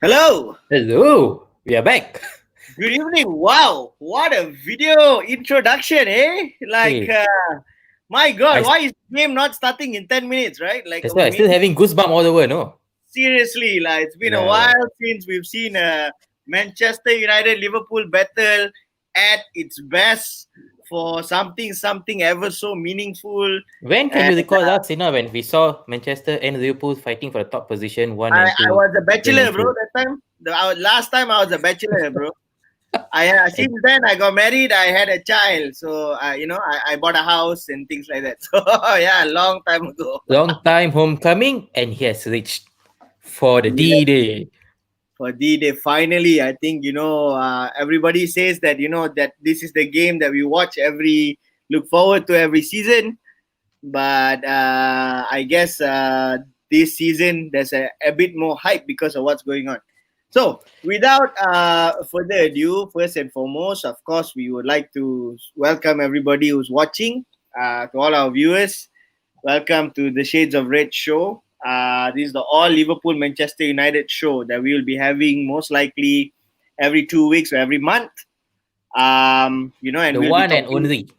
Hello. Hello, we are back. Good evening. Wow, what a video introduction, eh? Like, Hey, my God, I, why is the game not starting in 10 minutes, right? Like, that's why I'm still having goosebumps all over, no? seriously, like, it's been a Yeah. while since we've seen a Manchester United Liverpool battle at its best for something ever so meaningful. When can And you recall last SENA when we saw Manchester and Liverpool fighting for the top position, 1 and I 2, was a bachelor, bro, meaningful? that time. Last time I was a bachelor, bro. Since then I got married. I had a child, so I bought a house and things like that. So yeah, long time ago. Long time homecoming, and he has reached for the Yeah, D-Day. for D-Day finally. I think everybody says that that this is the game that we look forward to every season. But I guess this season there's a bit more hype because of what's going on. So, without further ado, first and foremost, of course, we would like to welcome everybody who's watching, to all our viewers. Welcome to the Shades of Red show. This is the All Liverpool Manchester United show that we will be having most likely every 2 weeks or every month. And The we'll be one and talking only.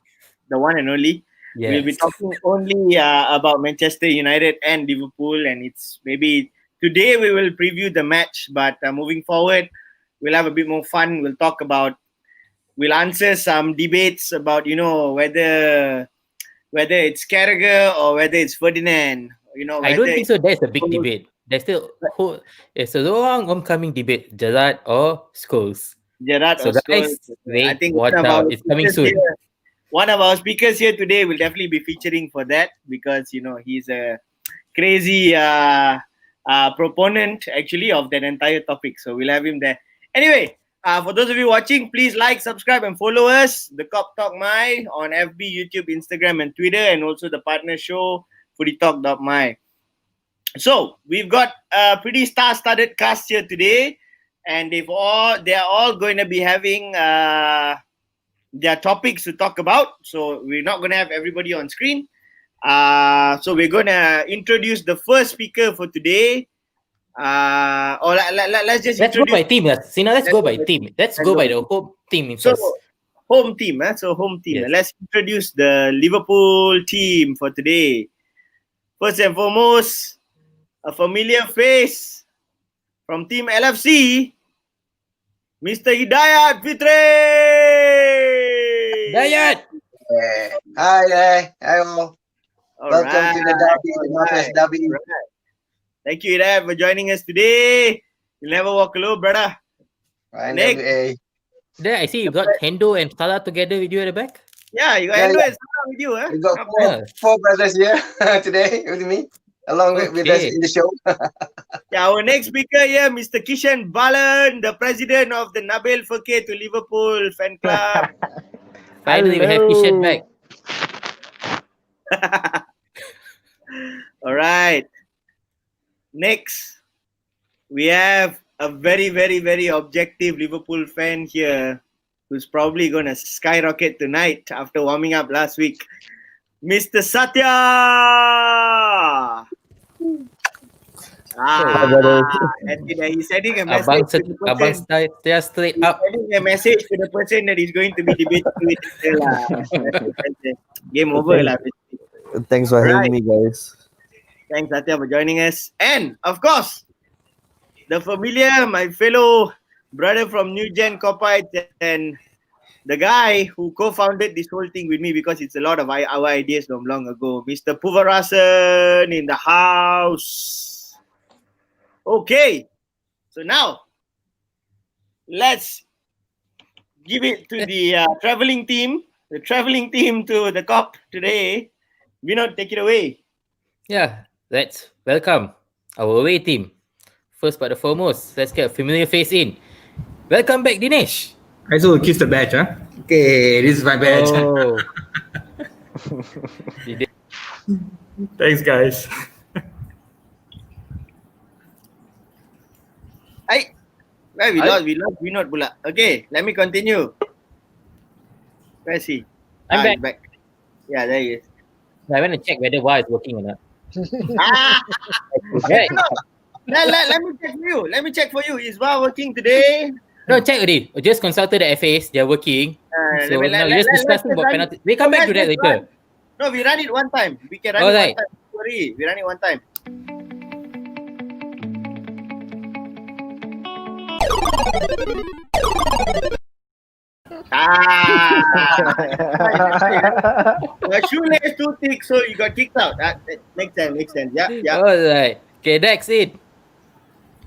the one and only. We'll be Yes. talking only about Manchester United and Liverpool, and it's maybe today we will preview the match, but moving forward, we'll have a bit more fun. We'll answer some debates about whether it's Carragher or whether it's Ferdinand. I don't Whether think so. There's a big debate. There's a long homecoming debate, Gerrard or Scholes. Gerrard So or Scholes. guys, I wait, think watch out. It's coming soon. one of our speakers here today will definitely be featuring for that because he's a crazy proponent actually of that entire topic. So we'll have him there. Anyway, for those of you watching, please like, subscribe, and follow us, TheKOPTALK.my on FB, YouTube, Instagram, and Twitter, and also the partner show, TheKOPTALK.my. So we've got a pretty star-studded cast here today, and they are all going to be having their topics to talk about. So we're not going to have everybody on screen. So we're going to introduce the first speaker for today. Let's just Let's go by team. Sina, let's go by team. Let's go by the home team So first. home team. So home team. Yes. Let's introduce the Liverpool team for today. First and foremost, a familiar face from Team LFC, Mr. Hidayat Fitri. Hidayat! Hi there. Hi all. Welcome to the Derby, the Northwest Derby. Right. Thank you, Hidayat, for joining us today. You'll never walk alone, brother. Next. There, I see you got Hendo and Salah together with you at the back. Yeah, you got Hendo and Salah with you, huh? We got four brothers here today with me, along with us in the show. Yeah, our next speaker here, Mr. Kishen Balan, the president of the Nabil Fekir to Liverpool fan club. Finally, we have Kishen back. All right. Next, we have a very, very, very objective Liverpool fan here who's probably going to skyrocket tonight after warming up last week. Mr. SATHIA! He's sending a message to the person. Straight up. He's sending a message to the person that he's going to be debating with. Game over. Thanks for having me, guys. Thanks, Satya, for joining us. And, of course, the familiar, my fellow brother from New Gen Copite, and the guy who co-founded this whole thing with me because it's a lot of our ideas from long ago, Mr. PUVA in the house. Okay, so now let's give it to the traveling team to the COP today. Vinoth, take it away. Yeah, let's welcome our away team. First but the foremost, let's get a familiar face in. Welcome back, Dinesh. I also kiss the badge, huh? Okay, this is my badge. Oh. Thanks, guys. We lost Vinoth pula. Okay, let me continue. Where is he? I'm back. Yeah, there he is. I went to check whether VAR is working or not. Ah! Okay. let me check for you. Let me check for you. Is VAR working today? No, check already. Just consulted the FAs. They're working. So now we're just discussing about penalty. We come back to that later. No, we run it one time. We can run it one time. Sorry, we run it one time. Your shoelace too thick, so you got kicked out. That makes sense. Yeah. Alright. Okay, next in.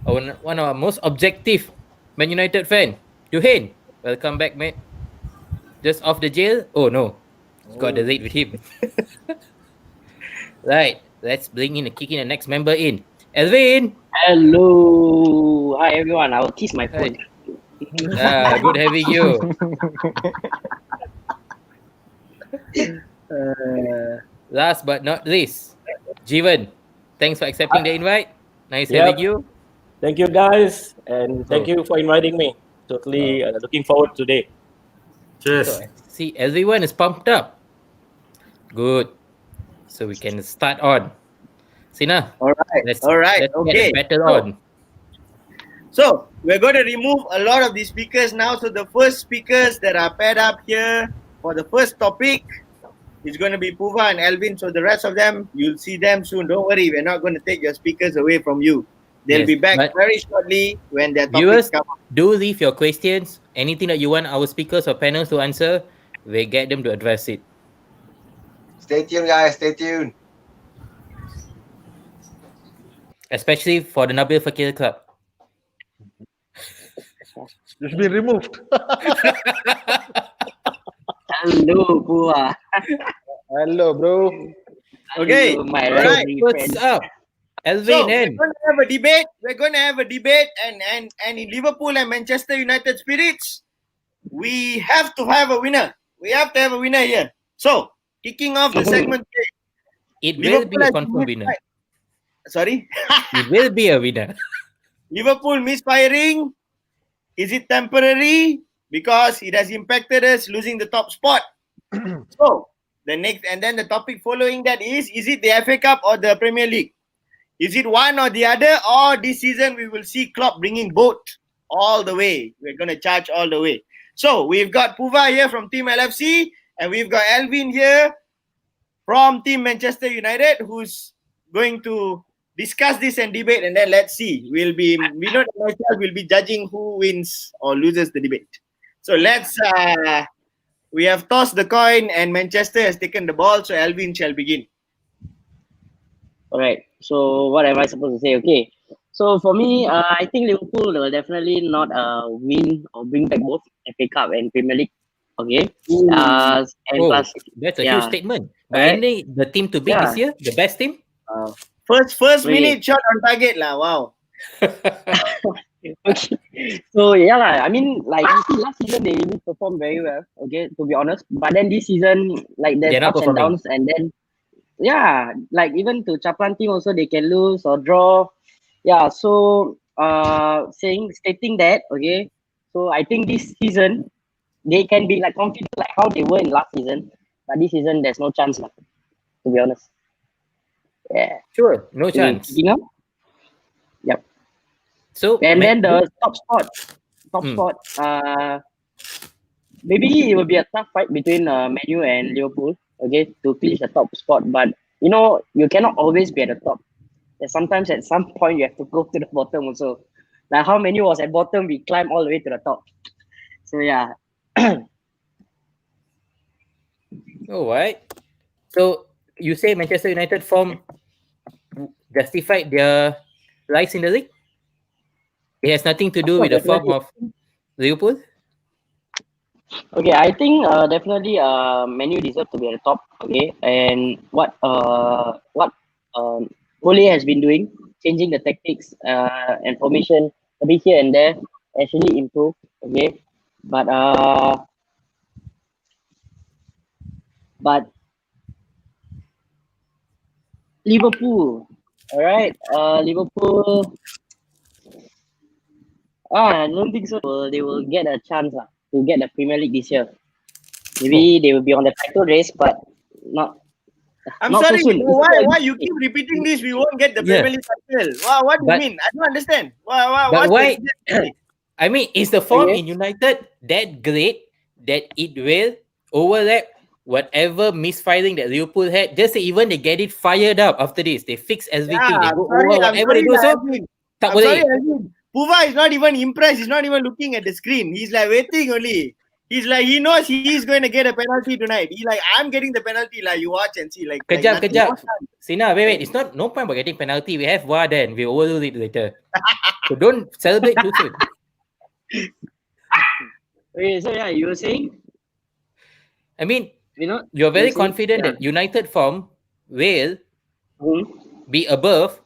One of our most objective Man United fan, DUHEN. Welcome back, mate. Just off the jail? Oh no, got the date with him. Right, let's bring in kicking the next member in. ALVIN. Hello, hi everyone. I will kiss my phone. Good having you. Last but not least, JEEVA. Thanks for accepting the invite. Nice having you. Thank you guys, and thank you for inviting me. Totally looking forward today. Cheers. So, see, everyone is pumped up. Good. So we can start on. SENA. All right. Let's Okay. get the battle on. So we're going to remove a lot of these speakers now. So the first speakers that are paired up here for the first topic is going to be PUVA and ALVIN. So the rest of them, you'll see them soon. Don't worry, we're not going to take your speakers away from you. They'll be back very shortly when their topics viewers, come up. Do leave your questions. Anything that you want our speakers or panels to answer, we'll get them to address it. Stay tuned, guys. Stay tuned. Especially for the Nabil Fakir Club. It's been removed. Hello, PUVA. Hello, bro. Okay. Hello, my All right. lovely What's friend. up? ALVIN So and we're going to have a debate. We're going to have a debate, and in Liverpool and Manchester United spirits, we have to have a winner. We have to have a winner here. So kicking off the segment today, it will be a confirmed winner. Sorry? It will be a winner. Liverpool misfiring. Is it temporary? Because it has impacted us losing the top spot. So the next, and then the topic following that is it the FA Cup or the Premier League? Is it one or the other? Or this season we will see KLOPP bringing both all the way. We're going to charge all the way. So we've got PUVA here from Team LFC, and we've got ALVIN here from Team Manchester United, who's going to discuss this and debate, and then let's see. VINOTH and myself will be judging who wins or loses the debate. So let's, we have tossed the coin and Manchester has taken the ball, so ALVIN shall begin. All right. So what am I supposed to say? Okay. So for me, I think Liverpool will definitely not win or bring back both FA Cup and Premier League. Okay. And plus, that's a huge statement. But any the team to beat this year, the best team. First minute shot on target lah. Wow. Okay. So yeah lah. I mean, like you see, last season they really performed very well. Okay, to be honest. But then this season, like there's ups and downs, and then yeah, like even to Chapan team also they can lose or draw. Yeah. So stating that, okay. So I think this season they can be like confident like how they were in last season, but this season there's no chance lah. To be honest. Yeah. Sure. No chance. You know? Yep. So and then the top spot, maybe it will be a tough fight between Man U and Liverpool, okay, to finish the top spot. But you know, you cannot always be at the top. And sometimes at some point you have to go to the bottom also. Like how Man U was at bottom, we climb all the way to the top. So yeah. All right. So you say Manchester United form justified their rise in the league? It has nothing to do with the form of Liverpool? Okay, I think definitely Man U deserve to be at the top. Okay, and what Ole has been doing, changing the tactics and formation a bit here and there, actually improved. Okay, but Liverpool, all right, Liverpool. I don't think so. They will get a chance to get the Premier League this year. Maybe they will be on the title race, but not I'm Not so sorry. soon. Why you keep repeating this? We won't get the Yeah. Premier League title. What do you But- mean? I don't understand. But What's why? the reason? I mean, is the form Okay. in United that great that it will overlap whatever misfiring that Liverpool had? Just say even they get it fired up after this, they fix everything, they I'm go sorry, over whatever they do. So tak I'm sorry, boleh. Alvin. PUVA is not even impressed. He's not even looking at the screen. He's like waiting only. He's like, he knows he's going to get a penalty tonight. He's like, I'm getting the penalty. Like, you watch and see. Like, Kejap, nothing. kejap. Sina, wait. It's not no point about getting penalty. We have VAR then. We overrule it later. So don't celebrate too soon. Okay, so yeah, you were saying, I mean, Vinod? you're very You were saying- confident that United form will Hmm? be above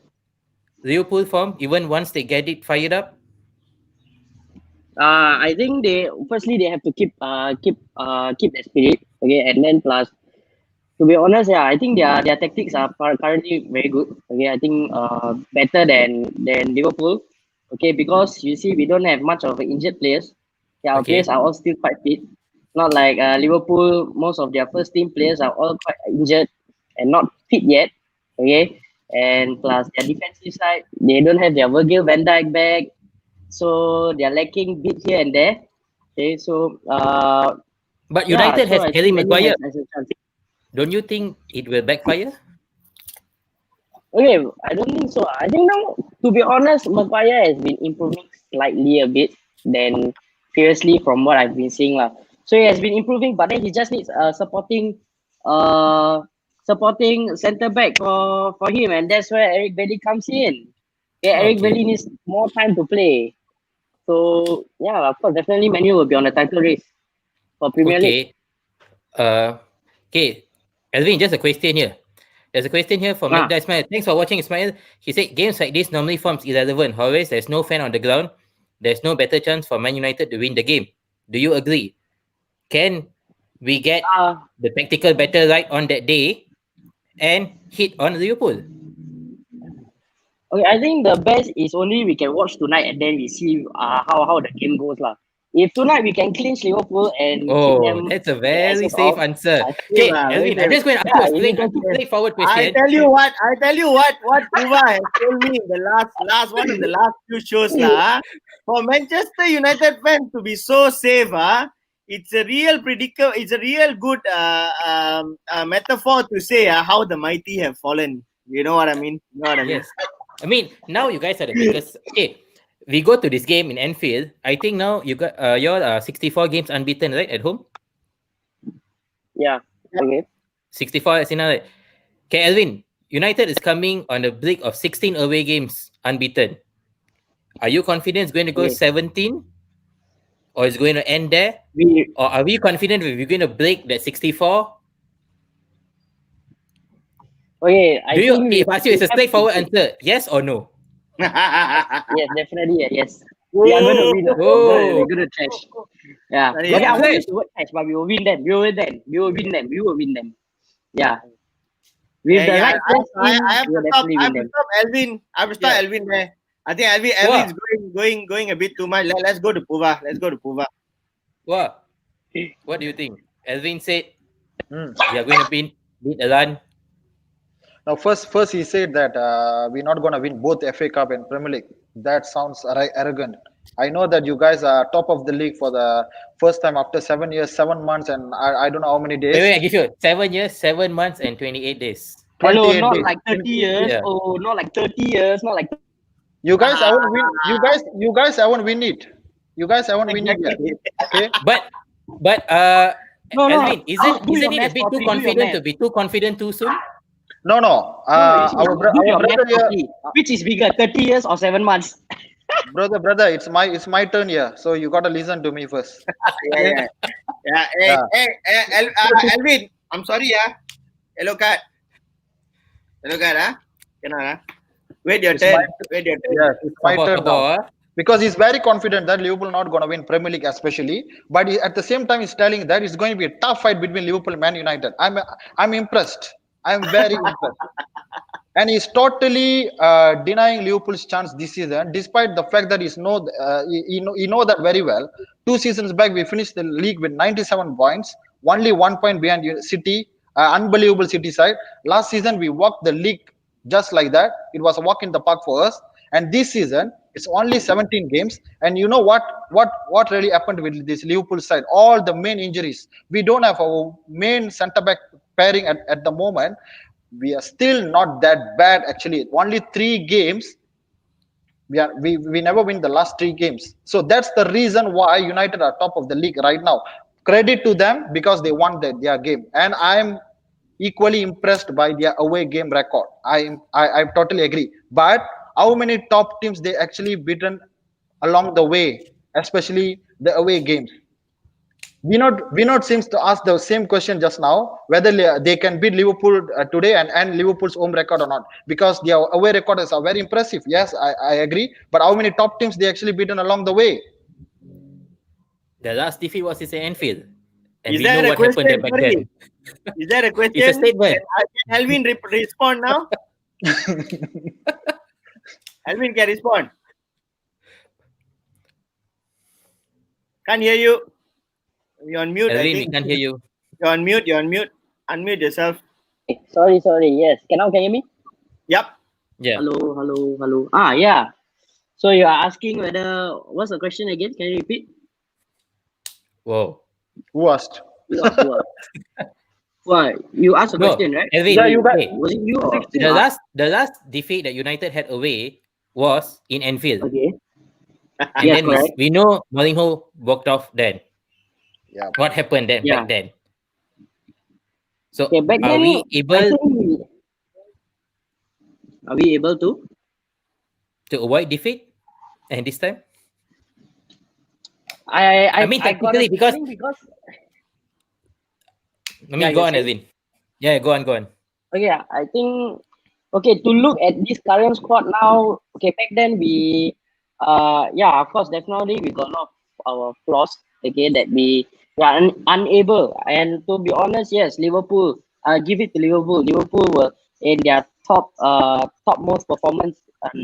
Liverpool form even once they get it fired up. I think they have to keep the spirit, okay, and then plus, to be honest, yeah, I think their tactics are currently very good. Okay, I think better than Liverpool. Okay, because you see we don't have much of injured players. Yeah, our Okay. players are all still quite fit. Not like Liverpool, most of their first team players are all quite injured and not fit yet. Okay, and plus their defensive side, they don't have their Virgil van Dijk back, so they're lacking bit here and there. Okay, so But yeah, United so has I Harry think Manu Maguire. has a chance. Don't you think it will backfire? Okay, I don't think so. I think now, to be honest, Maguire has been improving slightly a bit than previously from what I've been seeing lah. So he has been improving, but then he just needs supporting centre back for him, and that's where Eric Bailly comes in. Yeah, Eric Okay. Bailly needs more time to play. So yeah, of course, definitely Manu will be on the title race for Premier League. Okay. Okay. Alvin, just a question here. There's a question here from Ah. Magda Ismail. Thanks for watching, Ismail. He said games like this normally forms irrelevant. However, there's no fan on the ground. There's no better chance for Man United to win the game. Do you agree? Can we get the tactical better right on that day and hit on Liverpool? Okay, I think the best is only we can watch tonight and then we see how the game goes lah. If tonight we can clinch Liverpool and keep Oh, them that's a their very asses safe off, answer. I Okay, feel Alvin, I'm just going to ask you a straightforward question. I tell you what PUVA has told me in the last one of the last few shows lah. For Manchester United fans to be so safe, it's a real it's a real good metaphor to say how the mighty have fallen. You know what I mean? You know what I mean? Yes. I mean, now you guys are the biggest. Okay, we go to this game in Anfield. I think now you got you're 64 games unbeaten, right, at home? Yeah. Okay. 64 as in right? Okay, Alvin, United is coming on the brink of 16 away games unbeaten. Are you confident it's going to go Okay. 17? Or is it going to end there? Or are we confident we're going to break that 64? Okay, I Do you, think if I ask you, it's a straightforward answer, yes or no? Yes, definitely yes. We are going to win. We're going to trash. Yeah. Sorry, Okay, I yeah. won't use the word trash, but we will win them. We will win them. Yeah. With the right I have we will to stop. definitely I have win to them. stop Alvin. I have to stop Alvin there. I think Alvin's going a bit too much. Let's go to PUVA. What? What do you think? Alvin said you're going to beat the run. Now, first he said that we're not going to win both FA Cup and Premier League. That sounds arrogant. I know that you guys are top of the league for the first time after 7 years, 7 months, and I don't know how many days. Wait, I give you 7 years, 7 months, and 28 days. Hello, 28 not days. like 30 years. Yeah. Oh, not like 30 years. Not like. You guys haven't win. You guys haven't win it. You guys haven't win it yet. Okay. But No. Alvin, isn't Do your it a math bit too properly, do your confident math. to be too confident too soon? No. No, you see, Our do your brother math here, properly. Which is bigger, 30 years or 7 months? brother, it's my turn here. So you gotta listen to me first. Yeah. Hey, Alvin. I'm sorry, Yellow card, Cannot, Wait your turn. Yes, it's my turn now. Because he's very confident that Liverpool not going to win Premier League, especially. But at the same time, he's telling that it's going to be a tough fight between Liverpool and Man United. I'm impressed. I'm very impressed. And he's totally denying Liverpool's chance this season, despite the fact that he know that very well. 2 seasons back, we finished the league with 97 points, only 1 point behind City, unbelievable City side. Last season we walked the league just like that. It was a walk in the park for us. And this season it's only 17 games. And you know what really happened with this Liverpool side? All the main injuries. We don't have our main centre back pairing at the moment. We are still not that bad actually. Only 3 games. We never win the last 3 games. So that's the reason why United are top of the league right now. Credit to them because they won their game. And I'm equally impressed by their away game record. I totally agree. But how many top teams they actually beaten along the way, especially the away games? Vinod seems to ask the same question just now, whether they can beat Liverpool today and Liverpool's home record or not, because their away records are very impressive. Yes, I agree. But how many top teams they actually beaten along the way? The last defeat was in Anfield. And Is we that know a what question? happened back then. Is that a question? It's a statement. Can Alvin respond now? Alvin can respond. Can't hear you. You're on mute. Alvin, I we think can't hear you. you're on mute. You're on mute. Unmute yourself. Sorry. Yes. Can you hear me? Yep. Yeah. Hello. Yeah. So you are asking whether, what's the question again? Can you repeat? Whoa. Who asked? What? You asked a question, right? Alvin, Yeah, you got- Was it you or the last defeat that United had away was in Anfield. Okay. And Yes, then correct. we know Mourinho walked off then. Yeah. What happened then Yeah. back then? So Okay, back are then, we able to avoid defeat? And this time? I mean, got a technically, because feeling go on, Alvin. Yeah, go on. okay, I think to look at this current squad now, okay, back then we of course, definitely we got a lot of our flaws, okay, that we are unable. And to be honest, yes, Liverpool, give it to Liverpool. Liverpool were in their topmost performance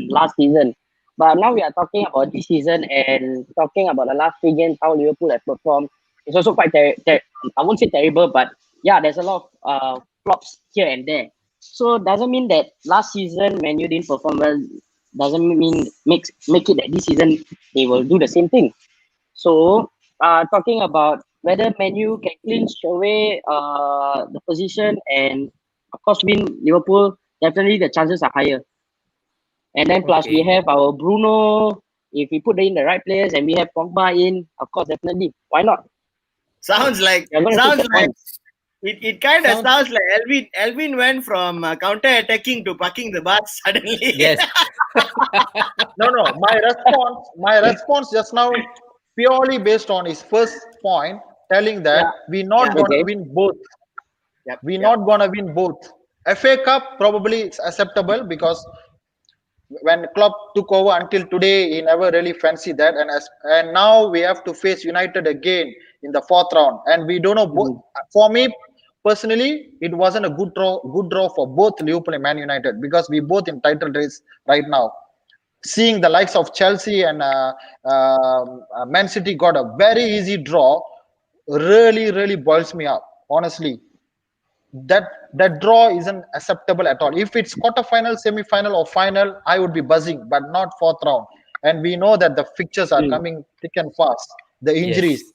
last season. But now we are talking about this season and talking about the last 3 games, how Liverpool has performed. It's also quite, I won't say terrible, but yeah, there's a lot of flops here and there. So doesn't mean that last season when you didn't perform well, doesn't mean make it that this season they will do the same thing. So talking about whether Man U can clinch away the position and of course win Liverpool, definitely the chances are higher. And then plus we have our Bruno. If we put in the right players and we have Pogba in, of course, definitely. Why not? Sounds like it kind of sounds like Alvin went from counter attacking to parking the bus suddenly. Yes. No. My response just now purely based on his first point, telling that we're not gonna win both. We're not gonna win both. FA Cup probably it's acceptable because when Klopp took over until today, he never really fancied that, and now we have to face United again in the 4th round, and we don't know. For me personally, it wasn't a good draw for both Liverpool and Man United because we both in title race right now. Seeing the likes of Chelsea and Man City got a very easy draw, really boils me up, honestly. That draw isn't acceptable at all. If it's quarterfinal, semi-final, or final, I would be buzzing, but not 4th round. And we know that the fixtures are coming thick and fast. The injuries,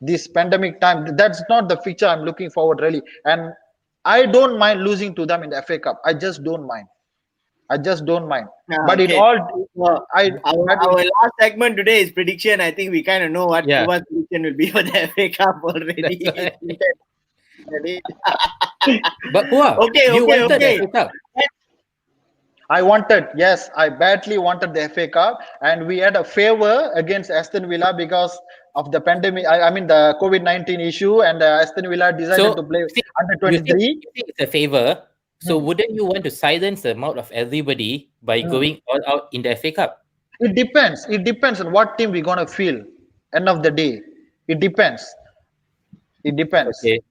this pandemic time, that's not the fixture I'm looking forward really. And I don't mind losing to them in the FA Cup. I just don't mind. But it all, our last segment today is prediction. I think we kind of know what prediction will be for the FA Cup already. But okay. I badly wanted the FA Cup, and we had a favor against Aston Villa because of the pandemic. I mean the COVID-19 issue, and Aston Villa decided to play under 23. It's a favor. So wouldn't you want to silence the mouth of everybody by going all out in the FA Cup? It depends. It depends on what team we're gonna feel. End of the day, it depends. Okay.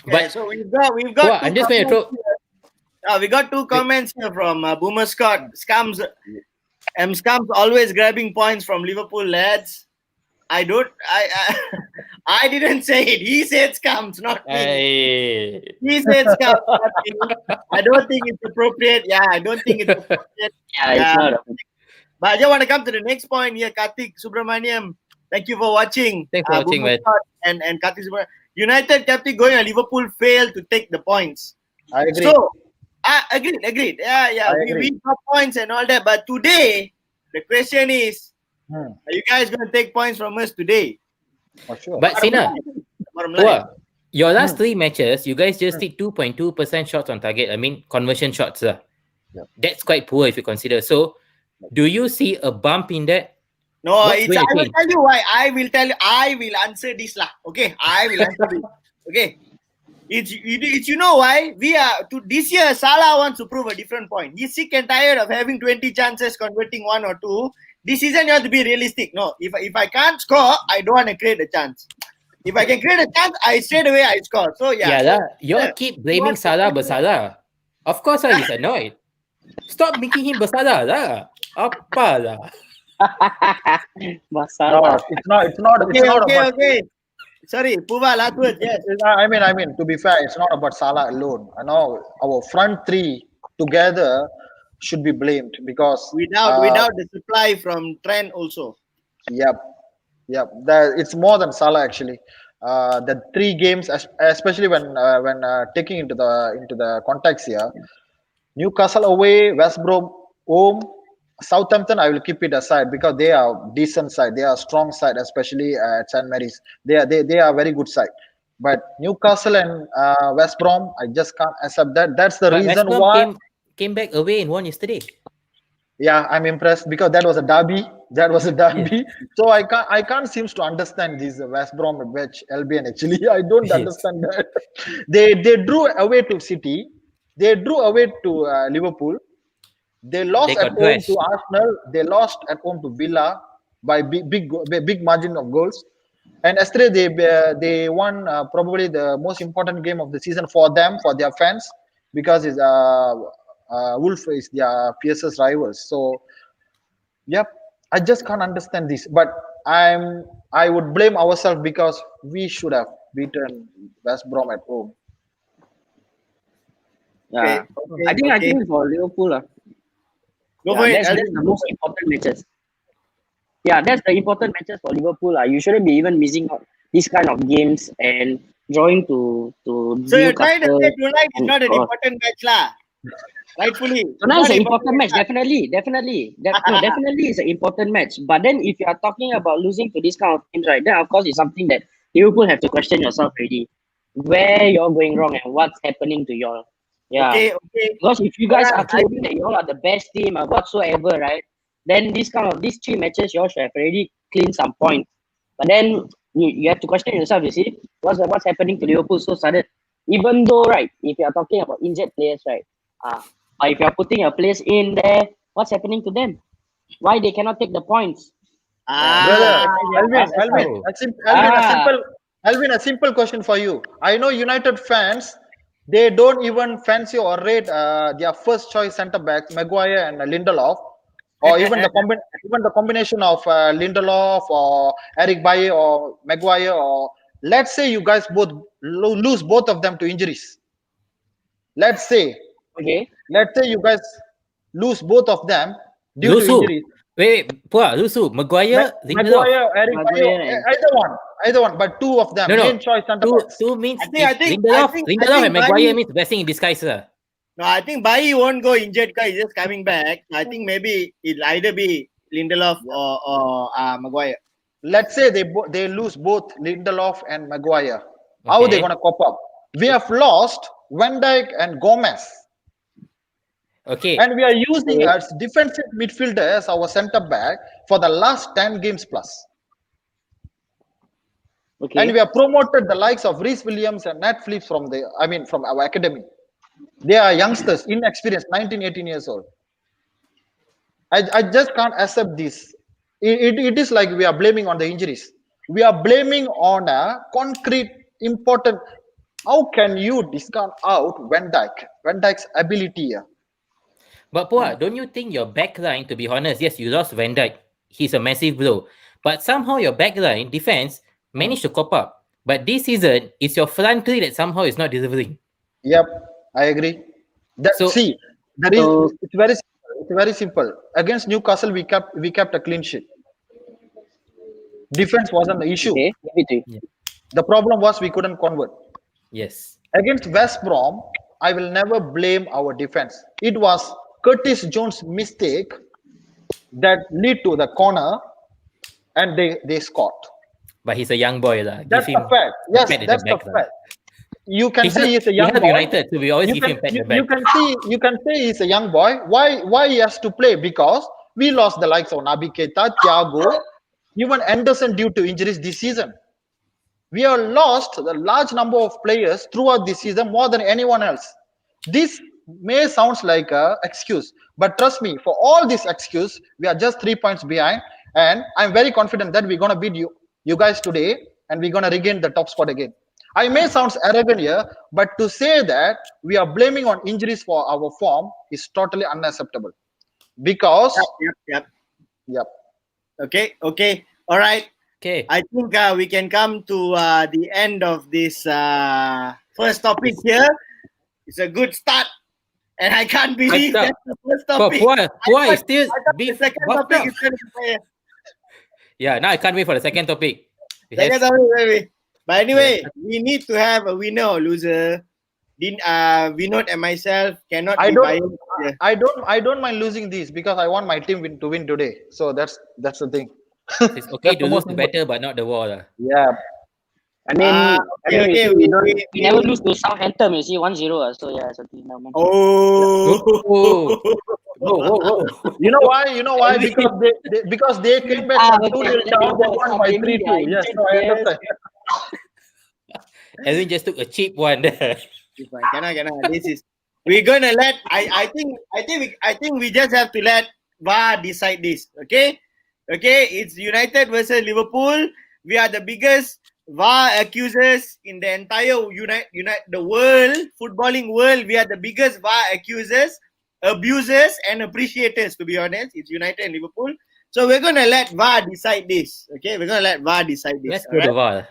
But so we've got. I'm just going to throw. We got 2 comments here from Boomer Scott. Scums always grabbing points from Liverpool lads. I don't. I didn't say it. He said scums, not me. Hey. He said scums, not me. I don't think it's appropriate. Yeah, I don't think it's appropriate. It's not. But I just want to come to the next point here, Karthik Subramaniam. Thank you for watching. Thanks for watching, man. And Karthik Subramaniam. United captain going and Liverpool failed to take the points. I agree. So, agreed. Yeah. We got points and all that. But today, the question is, are you guys going to take points from us today? For sure. But Sina, your last 3 matches, you guys just did 2.2% shots on target. I mean, conversion shots. That's quite poor if you consider. So, do you see a bump in that? No, I will tell you why. I will answer this lah. Okay, I will answer this. Okay, it's you know why we are this year. Salah wants to prove a different point. He's sick and tired of having 20 chances, converting 1 or 2. This season you have to be realistic. No, if I can't score, I don't want to create a chance. If I can create a chance, I straight away I score. So you keep blaming Salah bersalah. Of course, he's annoyed. Stop making him bersalah lah. Apa lah? Masalah. No, it's not. Okay. Sorry, PUVA, last word. Yes. I mean, to be fair, it's not about Salah alone. I know our front 3 together should be blamed because without the supply from Trent also. Yep. It's more than Salah actually. The 3 games, especially when taking into the context here, Newcastle away, West Brom home, Southampton, I will keep it aside because they are decent side. They are strong side, especially at St. Mary's. They are very good side. But Newcastle and West Brom, I just can't accept that. That's the reason why came back away and won yesterday. Yeah, I'm impressed because that was a derby. Yeah. So I can't seem to understand this West Brom match Albion actually. I don't understand that. They drew away to City. They drew away to Liverpool. They lost at home to Arsenal. They lost at home to Villa by big margin of goals. And yesterday they won probably the most important game of the season for them, for their fans, because it's Wolf is their fiercest rivals. So, yep, I just can't understand this. But I would blame ourselves because we should have beaten West Brom at home. Yeah, I think for Liverpool. That's the most important matches. Yeah, that's the important matches for Liverpool. You shouldn't be even missing out these kind of games and drawing to. So you're trying to say tonight is not an important match, lah? Rightfully. Tonight's an important match. Definitely, it's an important match. But then, if you are talking about losing to this kind of teams, right? Then of course it's something that Liverpool have to question yourself already. Where you're going wrong and what's happening to y'all. Yeah. Okay. Because if you guys are claiming that y'all are the best team or whatsoever, right? Then these 3 matches, y'all should have already cleaned some points. But then you have to question yourself, you see, what's happening to Liverpool so sudden? Even though, right, if you are talking about injured players, right? But if you are putting your players in there, what's happening to them? Why they cannot take the points? Alvin, a simple question for you. I know United fans, they don't even fancy or rate their first choice centre backs, Maguire and Lindelof, or even the combination of Lindelof or Eric Bailly or Maguire. Or let's say you guys both lose both of them to injuries. Let's say you guys lose both of them due to injuries. Wait, lose who? Maguire, Eric Bailly, either one, but 2 of them. Main choice centre backs. 2 means Lindelof and Maguire means blessing in disguise, sir. No, I think Bailly won't go injured because he's just coming back. I think maybe it'll either be Lindelof or Maguire. Let's say they lose both Lindelof and Maguire. How are they going to cope up? We have lost Van Dijk and Gomez. Okay. And we are using as defensive midfielder as our centre back for the last 10 games plus. Okay. And we have promoted the likes of Reece Williams and Nat Phillips from our academy. They are youngsters, inexperienced, 19, 18 years old. I just can't accept this. It is like we are blaming on the injuries. We are blaming on a concrete, important. How can you discount out Van Dijk's ability here? But Pua, don't you think your back line, to be honest, yes, you lost Van Dijk. He's a massive blow. But somehow your backline defense managed to cop up. But this season, it's your front three that somehow is not delivering. Yep, I agree. See, there is. It's very simple. It's very simple. Against Newcastle, we kept a clean sheet. Defense wasn't the issue. Okay. The problem was we couldn't convert. Yes. Against West Brom, I will never blame our defense. It was Curtis Jones' mistake that lead to the corner, and they scored. But he's a young boy, That's a fact. Yes, that's a fact. You can say he's a young boy. United, so we always give him pat the back. You can say he's a young boy. Why he has to play? Because we lost the likes of Naby Keita, Thiago, even Anderson due to injuries this season. We have lost a large number of players throughout this season, more than anyone else. This may sound like an excuse, but trust me, for all this excuse, we are just 3 points behind, and I'm very confident that we're going to beat you guys today, and we're going to regain the top spot again. I may sound arrogant here, but to say that we are blaming on injuries for our form is totally unacceptable. Because Yep. Okay. All right. Okay. I think we can come to the end of this first topic here. It's a good start, and I can't believe that's the first topic. Why still the second topic is going to be. Yeah, now I can't wait for the second topic. But anyway, we need to have a winner or loser. Vinoth and myself cannot. I don't mind losing this because I want my team to win today. So that's the thing. It's okay to lose the battle, but not the war. Yeah. I mean, we never lose to Southampton, you see, 1-0. So yeah, something. Oh. You know why? Because they came back from 2-0 down, they won by 3-2. Yes, so I understand. Alvin just took a cheap one there. This is we're gonna let. I think we just have to let VAR decide this. Okay, it's United versus Liverpool. We are the biggest VAR accusers in the entire the world, footballing world. We are the biggest VAR accusers, abusers, and appreciators. To be honest, it's United and Liverpool. So we're gonna let VAR decide this. Okay, we're gonna let VAR decide this. Let's go to VAR.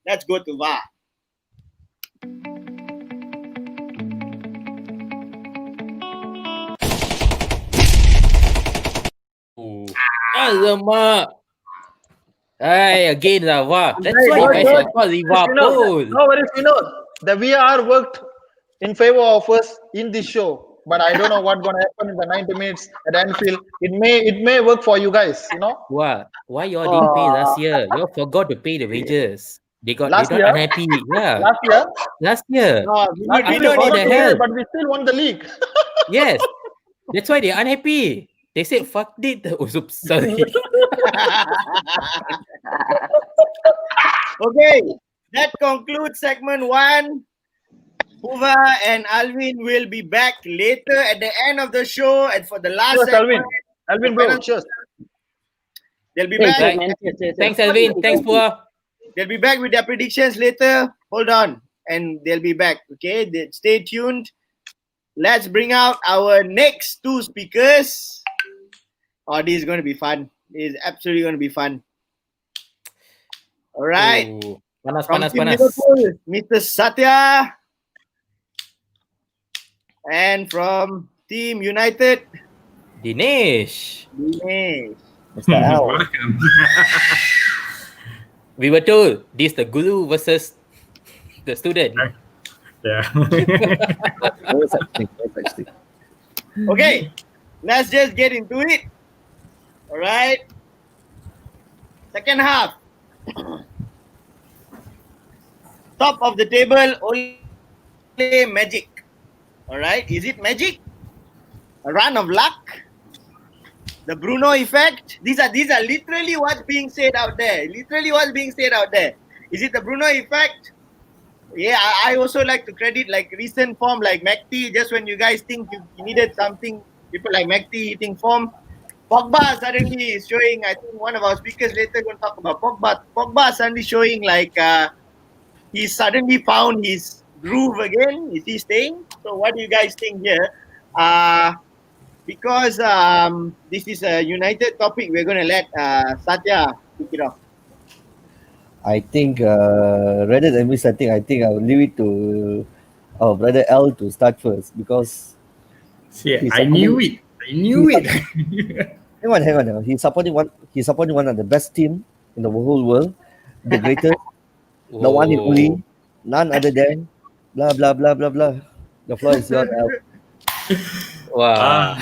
Let's go to VAR. Alamak. Again lah, VAR. That's why you guys are called Liverpool. No worries, the VR worked in favor of us in this show, but I don't know what's gonna happen in the 90 minutes at Anfield. It may work for you guys, Why you all didn't pay last year? You all forgot to pay the wages. They got unhappy. Yeah. Last year. We don't need the hell, but we still won the league. Yes. That's why they're unhappy. They said fuck it. Oh, sorry. Okay, that concludes segment 1. PUVA and Alvin will be back later at the end of the show and for the last segment. Alvin, bro, cheers. They'll be back. Thanks, Alvin. Thanks, PUVA. They'll be back with their predictions later. Hold on, and they'll be back. Okay, stay tuned. Let's bring out our next 2 speakers. Oh, this is going to be fun. This is absolutely going to be fun. All right. Panas. Liverpool, Mr. SATHIA. And from Team United, DINESH. Mr. L. Welcome. We were told this the guru versus the student. Yeah. Okay, let's just get into it. All right. Second half. Top of the table, Ole Magic. All right. Is it magic? A run of luck? The BRUNO effect? These are literally what's being said out there. Is it the BRUNO effect? Yeah, I also like to credit like recent form like McT. Just when you guys think you needed something, people like McT hitting form. Pogba suddenly is showing, I think one of our speakers later going to talk about Pogba. Pogba suddenly showing like he suddenly found his groove again. Is he staying? So what do you guys think here? Because this is a United topic, we're going to let SATHIA kick it off. I think rather than me starting, I think I will leave it to our brother L to start first because See, he's I knew it. I knew it. hang on. He's supporting one of the best team in the whole world, the greatest, the one and only, none other than blah blah blah blah blah. The floor is yours, L. Wow.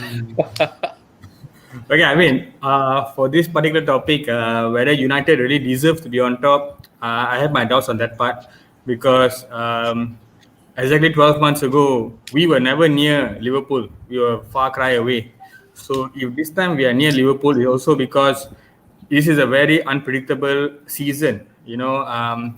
Okay, I mean, for this particular topic, whether United really deserves to be on top, I have my doubts on that part because exactly 12 months ago, we were never near Liverpool. We were far cry away. So if this time we are near Liverpool, it's also because this is a very unpredictable season. You know,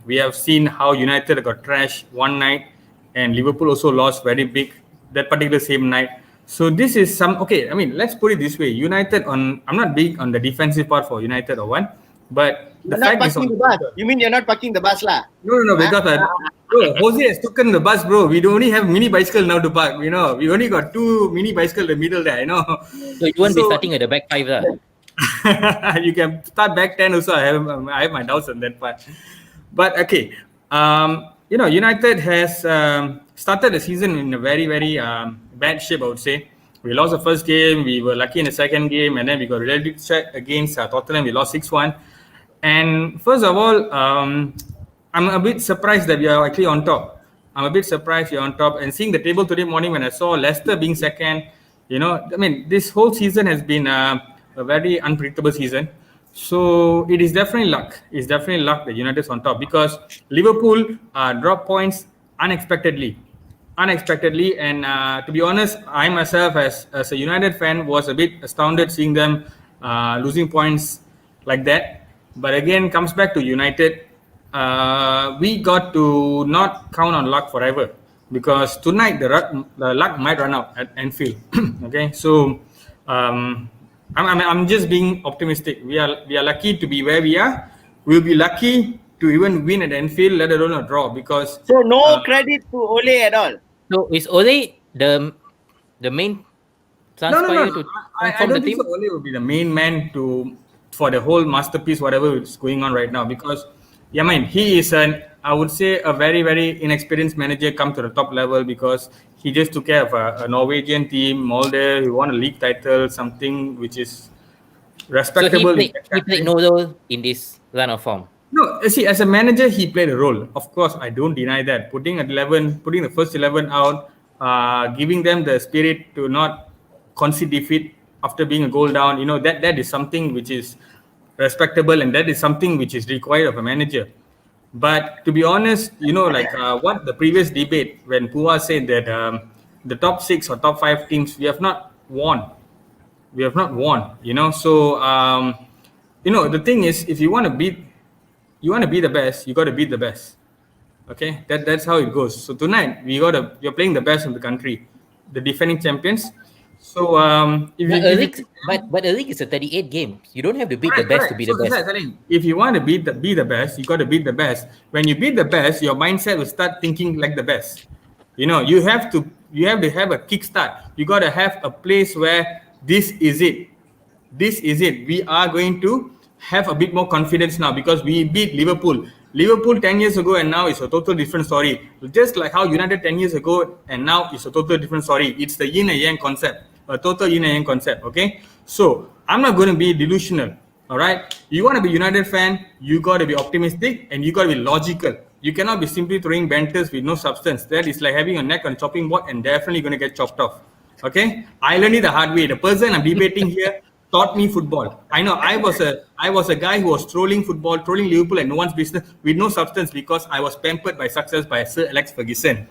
we have seen how United got trashed one night and Liverpool also lost very big that particular same night. So this is okay, I mean, let's put it this way. United I'm not big on the defensive part for United or what, but You're not parking the bus. You mean you're not parking the bus lah? No, because bro, Jose has taken the bus, bro. We don't only have mini bicycle now to park, you know. We only got 2 mini bicycle in the middle there, you know. So you won't be starting at the back 5 lah. You can start back 10 also. I have my doubts on that part. But okay, you know, United has started the season in a very, very bad shape, I would say. We lost the first game. We were lucky in the second game, and then we got relative check against Tottenham. We lost 6-1. And first of all, I'm a bit surprised that we are actually on top. I'm a bit surprised we're on top. And seeing the table today morning when I saw Leicester being second, you know, I mean, this whole season has been a very unpredictable season. So it is definitely luck. It's definitely luck that United is on top because Liverpool dropped points unexpectedly. And to be honest, I myself as a United fan was a bit astounded seeing them losing points like that. But again, comes back to United. We got to not count on luck forever because tonight the luck might run out at Anfield. Okay, so I'm just being optimistic. We are lucky to be where we are. We'll be lucky to even win at Anfield, let alone a draw. Because so no credit to Ole at all. So is Ole the main transfer to I don't think so. Ole will be the main man for the whole masterpiece, whatever is going on right now. Because yeah, man, he is I would say a very, very inexperienced manager come to the top level because he just took care of a Norwegian team, Molde, who won a league title, something which is respectable. So he played no role in this run of form. No, see, as a manager, he played a role. Of course, I don't deny that. Putting the first 11 out, giving them the spirit to not concede defeat after being a goal down, you know, that is something which is respectable and that is something which is required of a manager. But to be honest, you know, like what the previous debate when PUVA said that the top 6 or top 5 teams, we have not won, you know. So, you know, the thing is, if you want to be the best, you got to beat the best. Okay, that's how it goes. So tonight you're playing the best of the country, the defending champions. So but a league is a 38 games. You don't have to beat the best to be the best. If you want to be the best, you got to beat the best. When you beat the best, your mindset will start thinking like the best. You know, you have to have a kickstart. You got to have a place where this is it. We are going to have a bit more confidence now because we beat Liverpool. Liverpool 10 years ago and now is a total different story. Just like how United 10 years ago and now is a total different story. It's the yin and yang concept, a total yin and yang concept, okay? So, I'm not going to be delusional, all right? You want to be United fan, you got to be optimistic and you got to be logical. You cannot be simply throwing banters with no substance. That is like having a neck on a chopping board and definitely going to get chopped off, okay? I learned it the hard way. The person I'm debating here taught me football. I know I was a guy who was trolling football, trolling Liverpool and no one's business with no substance because I was pampered by success by Sir Alex Ferguson.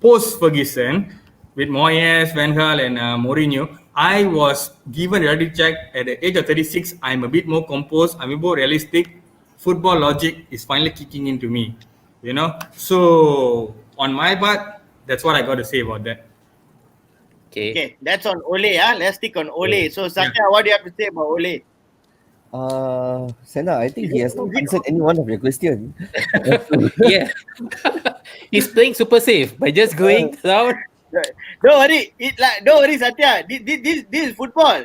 Post Ferguson, with Moyes, Van Gaal and Mourinho, I was given a reality check at the age of 36. I'm a bit more composed. I'm a bit more realistic. Football logic is finally kicking into me, you know. So on my part, that's what I got to say about that. Okay, that's on Ole. Let's stick on Ole. So Sathia, what do you have to say about Ole? SENA, I think he has not answered any one of your questions. Yeah. He's playing super safe by just going down. Don't worry, Sathia. This is football.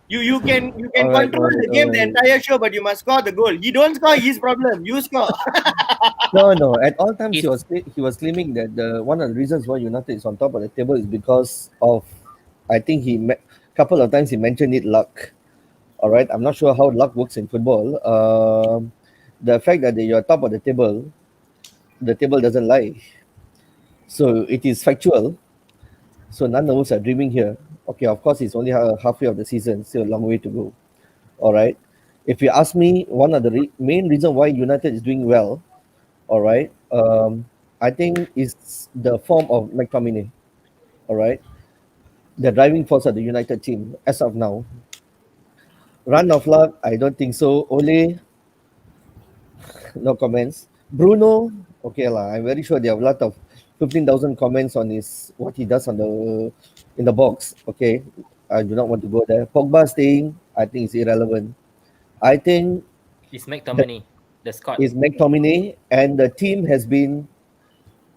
You can Alright, control the game the entire show, but you must score the goal. You don't score, his problem. You score. No. At all times, he was claiming that one of the reasons why United is on top of the table is because of, I think couple of times he mentioned it, luck. All right, I'm not sure how luck works in football. The fact that you're top of the table doesn't lie. So it is factual. So none of us are dreaming here. Okay, of course, it's only halfway of the season, still a long way to go. All right. If you ask me, one of the main reason why United is doing well, all right, I think is the form of McTominay. All right, the driving force of the United team as of now. Run of luck, I don't think so. Ole, no comments. Bruno, okay lah. I'm very sure they have a lot of 15,000 comments on what he does in the box. Okay, I do not want to go there. Pogba staying, I think it's irrelevant. I think it's McTominay, the Scot. It's McTominay, and the team has been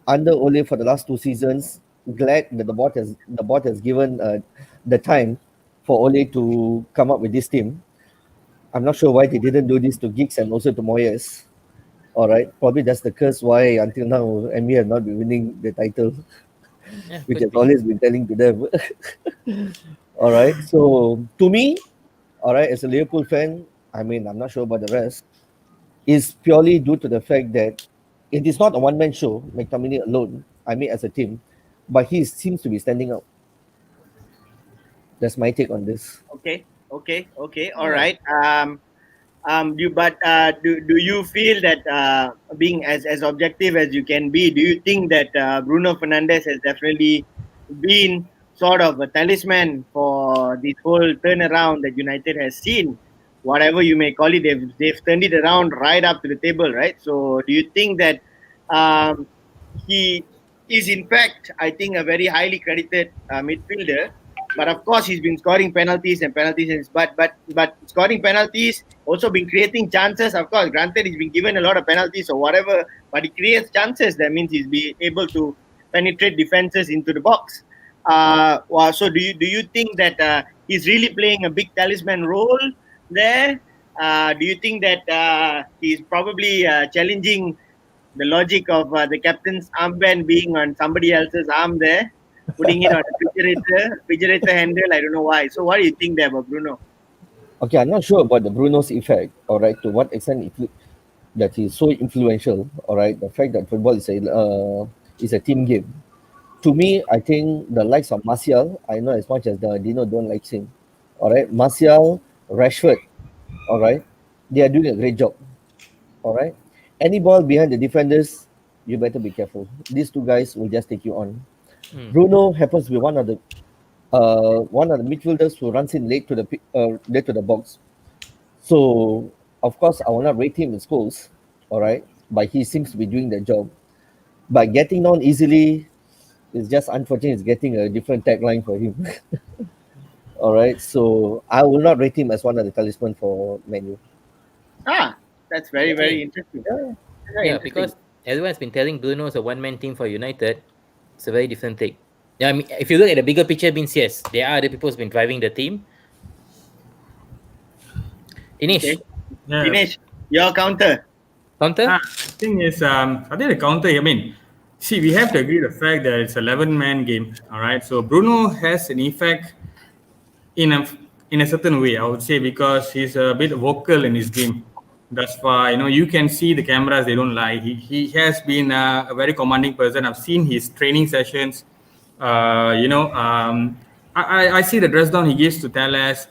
under Ole for the last 2 seasons. Glad that the board has given the time for Ole to come up with this team. I'm not sure why they didn't do this to Giggs and also to Moyes. All right, probably that's the curse why until now MU have not been winning the title, which has always been telling to them. All right, so to me, all right, as a Liverpool fan, I mean, I'm not sure about the rest, is purely due to the fact that it is not a one-man show, McTominay alone, I mean as a team, but he seems to be standing out. That's my take on this. Okay. All right. Do you feel that being as objective as you can be, do you think that Bruno Fernandes has definitely been sort of a talisman for this whole turnaround that United has seen? Whatever you may call it, they've turned it around right up to the table, right? So do you think that he is in fact, I think, a very highly credited midfielder? But of course, he's been scoring penalties, but scoring penalties, also been creating chances. Of course, granted, he's been given a lot of penalties or whatever, but he creates chances. That means he's be able to penetrate defenses into the box. So do you think that he's really playing a big talisman role there? Do you think that he's probably challenging the logic of the captain's armband being on somebody else's arm there? Putting it on a refrigerator handle, I don't know why. So what do you think there about Bruno? Okay, I'm not sure about the Bruno's effect, all right, to what extent that he's so influential, all right, the fact that football is a team game. To me, I think the likes of Martial, I know as much as the Dino don't like him, all right, Martial, Rashford, all right, they are doing a great job, all right. Any ball behind the defenders, you better be careful. These 2 guys will just take you on. Bruno happens to be one of the midfielders who runs in late to the box. So of course I will not rate him in goals, all right, but he seems to be doing the job. But getting on easily is just unfortunate. It's getting a different tagline for him. All right, so I will not rate him as one of the talisman for Man U. That's very, very interesting. Yeah, because everyone's been telling Bruno is a one-man team for United. It's a very different take. Yeah, I mean, if you look at the bigger picture, it means yes, there are other people who's been driving the team. Dinesh. Okay. Dinesh, your counter. The thing is, I think the counter, I mean, see, we have to agree the fact that it's 11-man game, all right? So Bruno has an effect in a certain way, I would say, because he's a bit vocal in his game. Thus far, you can see the cameras, they don't lie. He has been a very commanding person. I've seen his training sessions. I see the dress down he gives to Telles,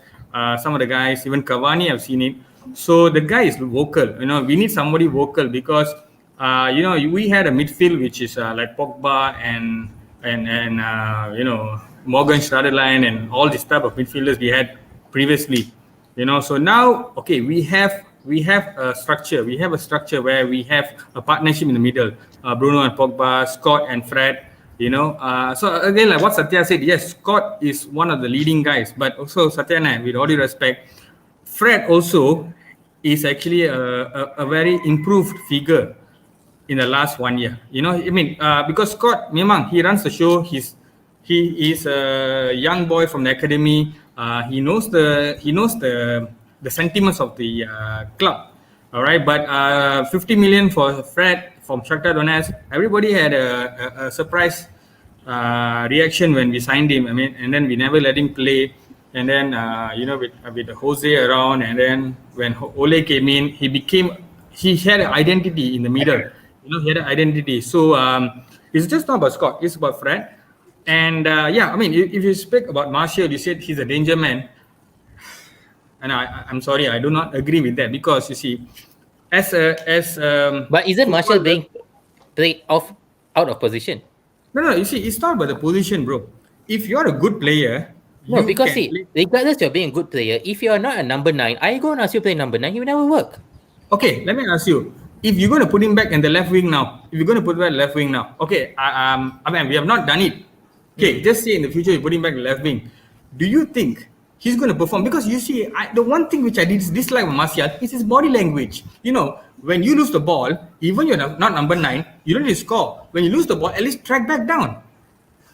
some of the guys, even Cavani, I've seen it. So the guy is vocal. We need somebody vocal because, we had a midfield which is like Pogba and Morgan Schneiderlin and all this type of midfielders we had previously. So now, okay, we have a structure. We have a structure where we have a partnership in the middle. Bruno and Pogba, Scott and Fred. So again, like what Sathia said, yes, Scott is one of the leading guys, but also Sathia, with all due respect, Fred also is actually a very improved figure in the last 1 year. Because Scott, memang, he runs the show. He is a young boy from the academy, He knows the sentiments of the club. All right, but 50 million for Fred from Shakhtar Donetsk. Everybody had a surprise reaction when we signed him. I mean, and then we never let him play. And then with Jose around, and then when Ole came in, he had an identity in the middle. He had an identity. So it's just not about Scott. It's about Fred. And I mean, if you speak about Martial, you said he's a danger man. And I'm sorry, I do not agree with that, because you see, but isn't Martial being played out of position? No, you see, it's not about the position, bro. If you're a good player, no, because see, regardless you're being a good player, if you're not a number 9, I go and ask you to play number 9, he will never work. Okay, let me ask you. If you're going to put him back in the left wing now, okay, I mean, we have not done it. Okay, just say in the future you put him back in the left wing. Do you think he's going to perform? Because you see, the one thing which I dislike of Martial is his body language. When you lose the ball, even you're not number 9, you don't need to score. When you lose the ball, at least track back down.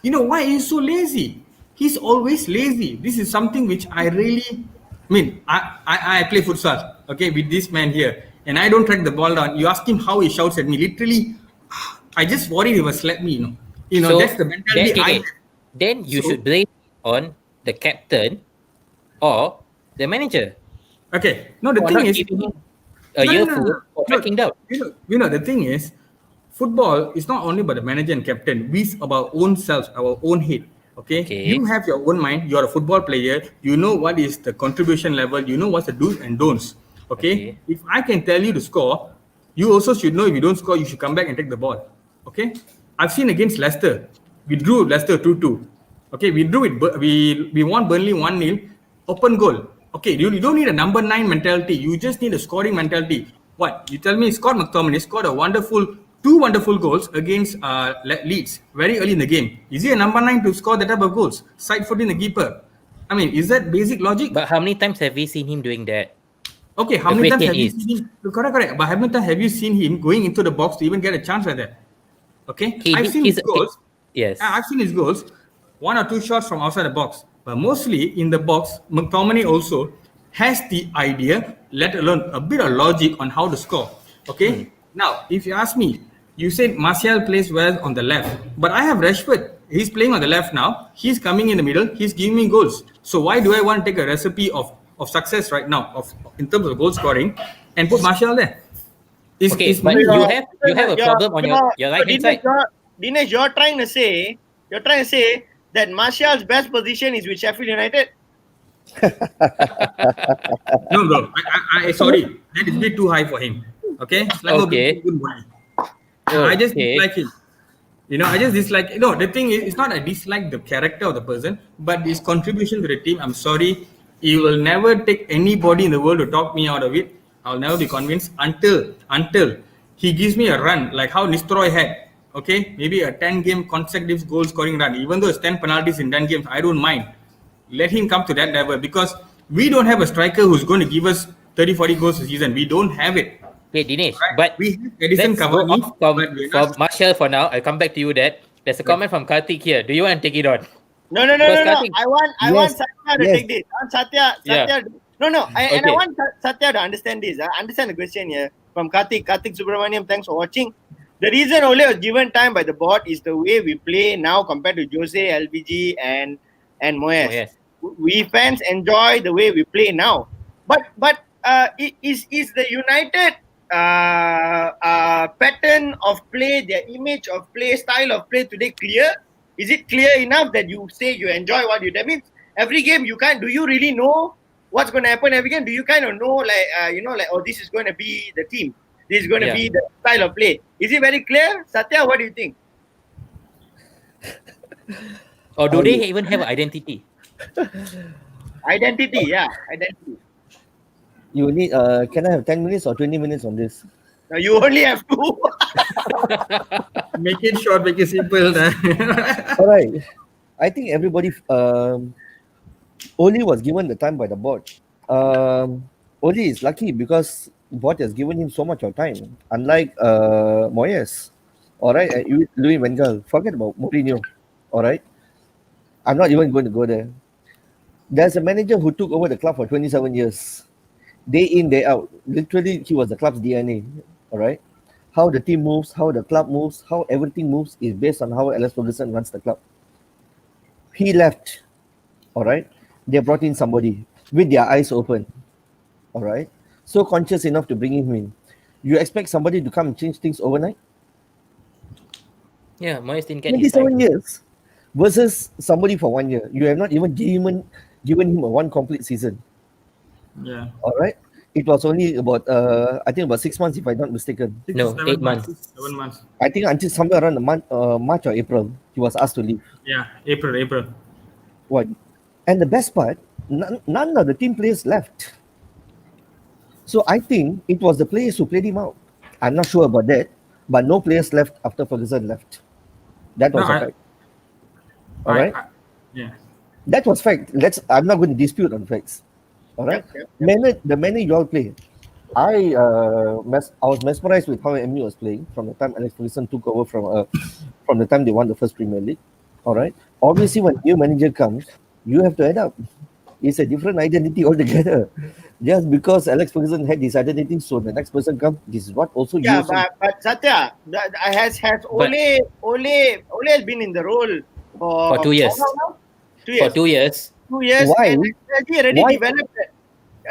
Why he's so lazy? He's always lazy. This is something which I really, I play futsal, okay, with this man here, and I don't track the ball down. You ask him how he shouts at me. Literally, I just worry he will slap me. So that's the mentality. Then you should blame on the captain or the manager. Okay. No, the thing is, for tracking down. The thing is, football is not only about the manager and captain. We about own selves, our own head. Okay? You have your own mind. You're a football player. You know what is the contribution level. You know what's the do's and don'ts. Okay? If I can tell you to score, you also should know if you don't score, you should come back and take the ball. Okay? I've seen against Leicester. We drew Leicester 2-2. Okay? We won Burnley 1-0. Open goal. Okay, you don't need a number 9 mentality. You just need a scoring mentality. What? You tell me Scott McTominay scored two wonderful goals against Leeds very early in the game. Is he a number 9 to score that type of goals? Side-footing the keeper. I mean, is that basic logic? But how many times have we seen him doing that? Okay, how many times have you seen him? Correct. But how many times have you seen him going into the box to even get a chance like that? Okay, I've seen his goals. Yes. I've seen his goals. 1 or 2 shots from outside the box. But mostly in the box, McTominay also has the idea, let alone a bit of logic on how to score. Okay? Now, if you ask me, you said Martial plays well on the left. But I have Rashford. He's playing on the left now. He's coming in the middle. He's giving me goals. So why do I want to take a recipe of success right now in terms of goal scoring and put Martial there? But you have a problem on your right hand side. Dinesh, you're trying to say that Martial's best position is with Sheffield United? No, bro. I sorry. That is a bit too high for him. Okay? I just dislike him. I just dislike. The thing is, it's not I dislike the character of the person, but his contribution to the team. I'm sorry. He will never take anybody in the world to talk me out of it. I'll never be convinced until he gives me a run like how Nistroy had. Okay, maybe a 10-game consecutive goal scoring run. Even though it's 10 penalties in 10 games, I don't mind. Let him come to that level, because we don't have a striker who's going to give us 30-40 goals a season. We don't have it. Okay, Dinesh, right? But we have Edison Cavani from Martial for now. I'll come back to you. There's a comment from Karthik here. Do you want to take it on? No. I want Sathia to take this. Sathia. No. I want Sathia to understand this. Understand the question here from Karthik Subramaniam. Thanks for watching. The reason Ole was given time by the board is the way we play now compared to Jose, LVG, and Moyes. Yes. We fans enjoy the way we play now. But is the United pattern of play, their image of play, style of play today clear? Is it clear enough that you say you enjoy what you do? That means every game you can't. Do you really know what's going to happen every game? Do you kind of know oh, this is going to be the team? This is going to be the style of play. Is it very clear? Sathia, what do you think? Or do they even have identity? Identity. You need, can I have 10 minutes or 20 minutes on this? No, you only have 2. Make it short, make it simple. All right. I think everybody, Ole was given the time by the board. Ole is lucky because board has given him so much of time. Unlike Moyes, all right, Louis Van Gaal. Forget about Mourinho, all right. I'm not even going to go there. There's a manager who took over the club for 27 years. Day in, day out. Literally, he was the club's DNA. All right. How the team moves, how the club moves, how everything moves is based on how Alex Ferguson runs the club. He left. All right. They brought in somebody with their eyes open. All right. So conscious enough to bring him in. You expect somebody to come and change things overnight? Yeah, Moyes didn't get his 27 time. years versus somebody for 1 year. You have not even given him a one complete season. Yeah. All right. It was only about I think about 6 months, if I'm not mistaken. 6 No, to 7 8 months. months. 7 months. I think until somewhere around the month, March or April, he was asked to leave. Yeah, April. What? And the best part, none of the team players left. So I think it was the players who played him out. I'm not sure about that, but no players left after Ferguson left. That was a fact. All right. Yeah. That was fact. I'm not going to dispute on facts. All right. The manner you all play, I was mesmerized with how MU was playing from the time Alex Ferguson took over from the time they won the first Premier League. All right. Obviously, when a new manager comes, you have to adapt. It's a different identity altogether. Just because Alex Ferguson had this identity, so the next person comes, this is what also Yeah, you. but Sathia, has Ole has been in the role For 2 years. how long now? 2 years. For 2 years. 2 years. Why? And has he already Why? developed it?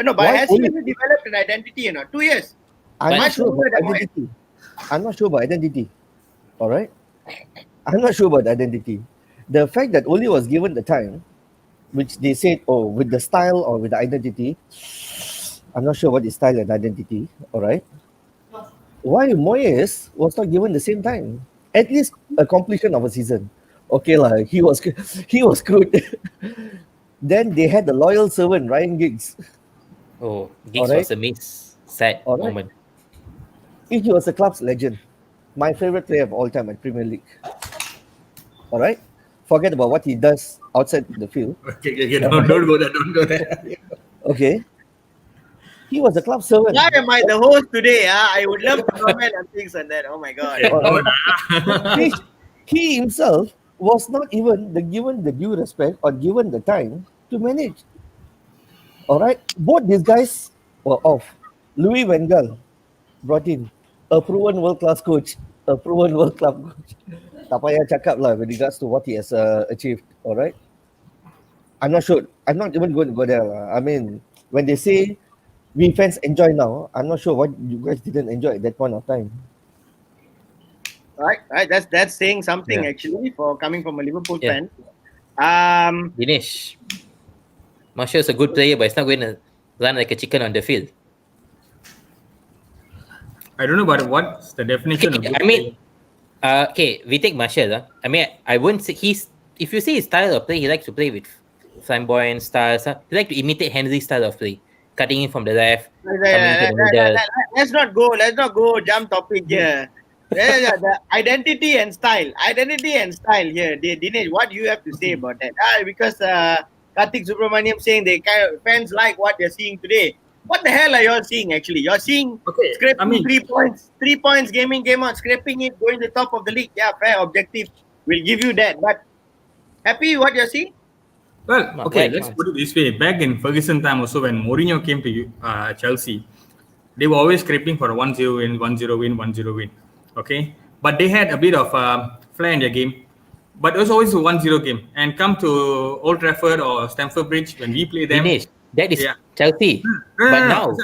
No, but Why has he Ole? already developed an identity? 2 years. I'm not Much sure longer about than Moyes. identity. I'm not sure about identity. All right. I'm not sure about identity. The fact that Ole was given the time, which they said, oh, with the style or with the identity, I'm not sure what is style and identity. All right. Why Moyes was not given the same time? At least a completion of a season. Okay, lah. He was screwed. Then they had the loyal servant Ryan Giggs. Oh, Giggs Alright. was a sad Alright. moment. He was a club's legend. My favorite player of all time at Premier League. All right. Forget about what he does outside the field. Okay. Don't go there. Okay. He was a club servant. Why am I the host today? I would love to comment on things on that. Oh my god. He himself was not even given the due respect or given the time to manage. All right. Both these guys were off. Louis Van Gaal brought in a proven world-class coach. A proven world-class coach. Tak payah cakap lah with regards to what he has achieved. All right. I'm not sure. I'm not even going to go there. I mean, when they say we fans enjoy now, I'm not sure what you guys didn't enjoy at that point of time. Right. That's saying something actually for coming from a Liverpool fan. Dinesh, Martial's a good player, but it's not going to run like a chicken on the field. I don't know about what's the definition of good player. Okay, we take Martial. I mean, I wouldn't say if you say his style of play, he likes to play with flamboyant styles. He likes to imitate Henry's style of play, cutting in from the left, coming to the middle. Let's not go jump topic here. The identity and style here. Dinesh, what do you have to say about that? Because Karthik Subramaniam saying fans like what they're seeing today. What the hell are you all seeing actually? You're seeing scraping 3 points. 3 points, game on, scraping it, going to the top of the league. Yeah, fair, objective. We'll give you that. But happy what you're seeing? Well, okay, let's put it this way. Back in Ferguson time also, when Mourinho came to Chelsea, they were always scraping for a 1-0 win, 1-0 win, 1-0 win. Okay? But they had a bit of flair in their game. But it was always a 1-0 game. And come to Old Trafford or Stamford Bridge, when we play them... Dinesh, that is Chelsea. But now...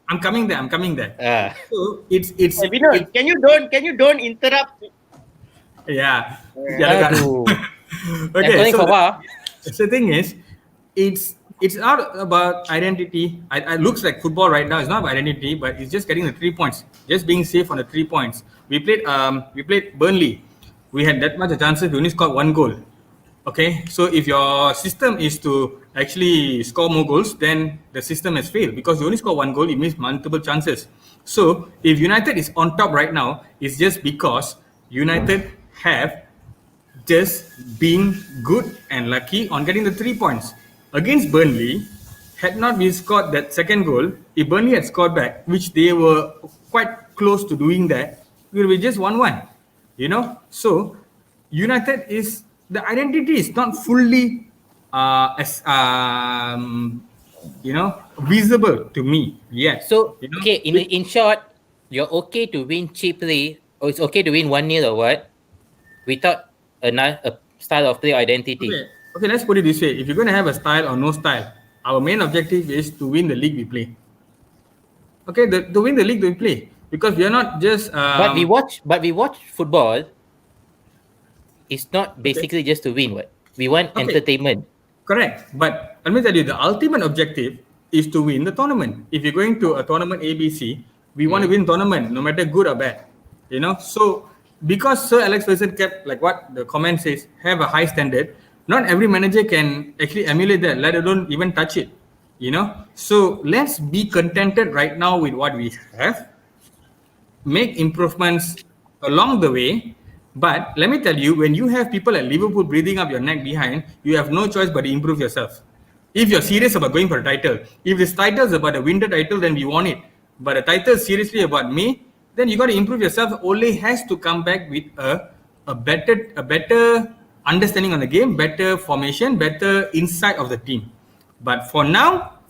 I'm coming there. So it's Vinod, can you don't interrupt? Yeah. Okay, so the thing is, it's not about identity. It looks like football right now. It's not about identity, but it's just getting the 3 points, just being safe on the 3 points. We played Burnley. We had that much of chances. We only scored 1 goal. Okay, so if your system is to actually score more goals, then the system has failed because you only score 1 goal. It means multiple chances. So if United is on top right now, it's just because United have just been good and lucky on getting the 3 points. Against Burnley, had not been scored that second goal, if Burnley had scored back, which they were quite close to doing that, it would be just 1-1. You know? So, United the identity is not fully as visible to me yet. So okay, in short, you're okay to win cheaply, or it's okay to win 1-0 or what, without a style of play identity. Okay, let's put it this way. If you're going to have a style or no style, our main objective is to win the league we play. Okay, to win the league we play. Because we are not just... But we watch football. It's not basically just to win. What we want entertainment. Correct. But let me tell you, the ultimate objective is to win the tournament. If you're going to a tournament ABC, we want to win tournament, no matter good or bad. So because Sir Alex Ferguson kept, like what the comment says, have a high standard, not every manager can actually emulate that, let alone even touch it. So let's be contented right now with what we have, make improvements along the way. But let me tell you, when you have people at Liverpool breathing up your neck behind, you have no choice but to improve yourself. If you're serious about going for a title, if this title is about a winter title, then we want it. But a title is seriously about me, then you got to improve yourself. Ole has to come back with a better understanding on the game, better formation, better insight of the team. But for now,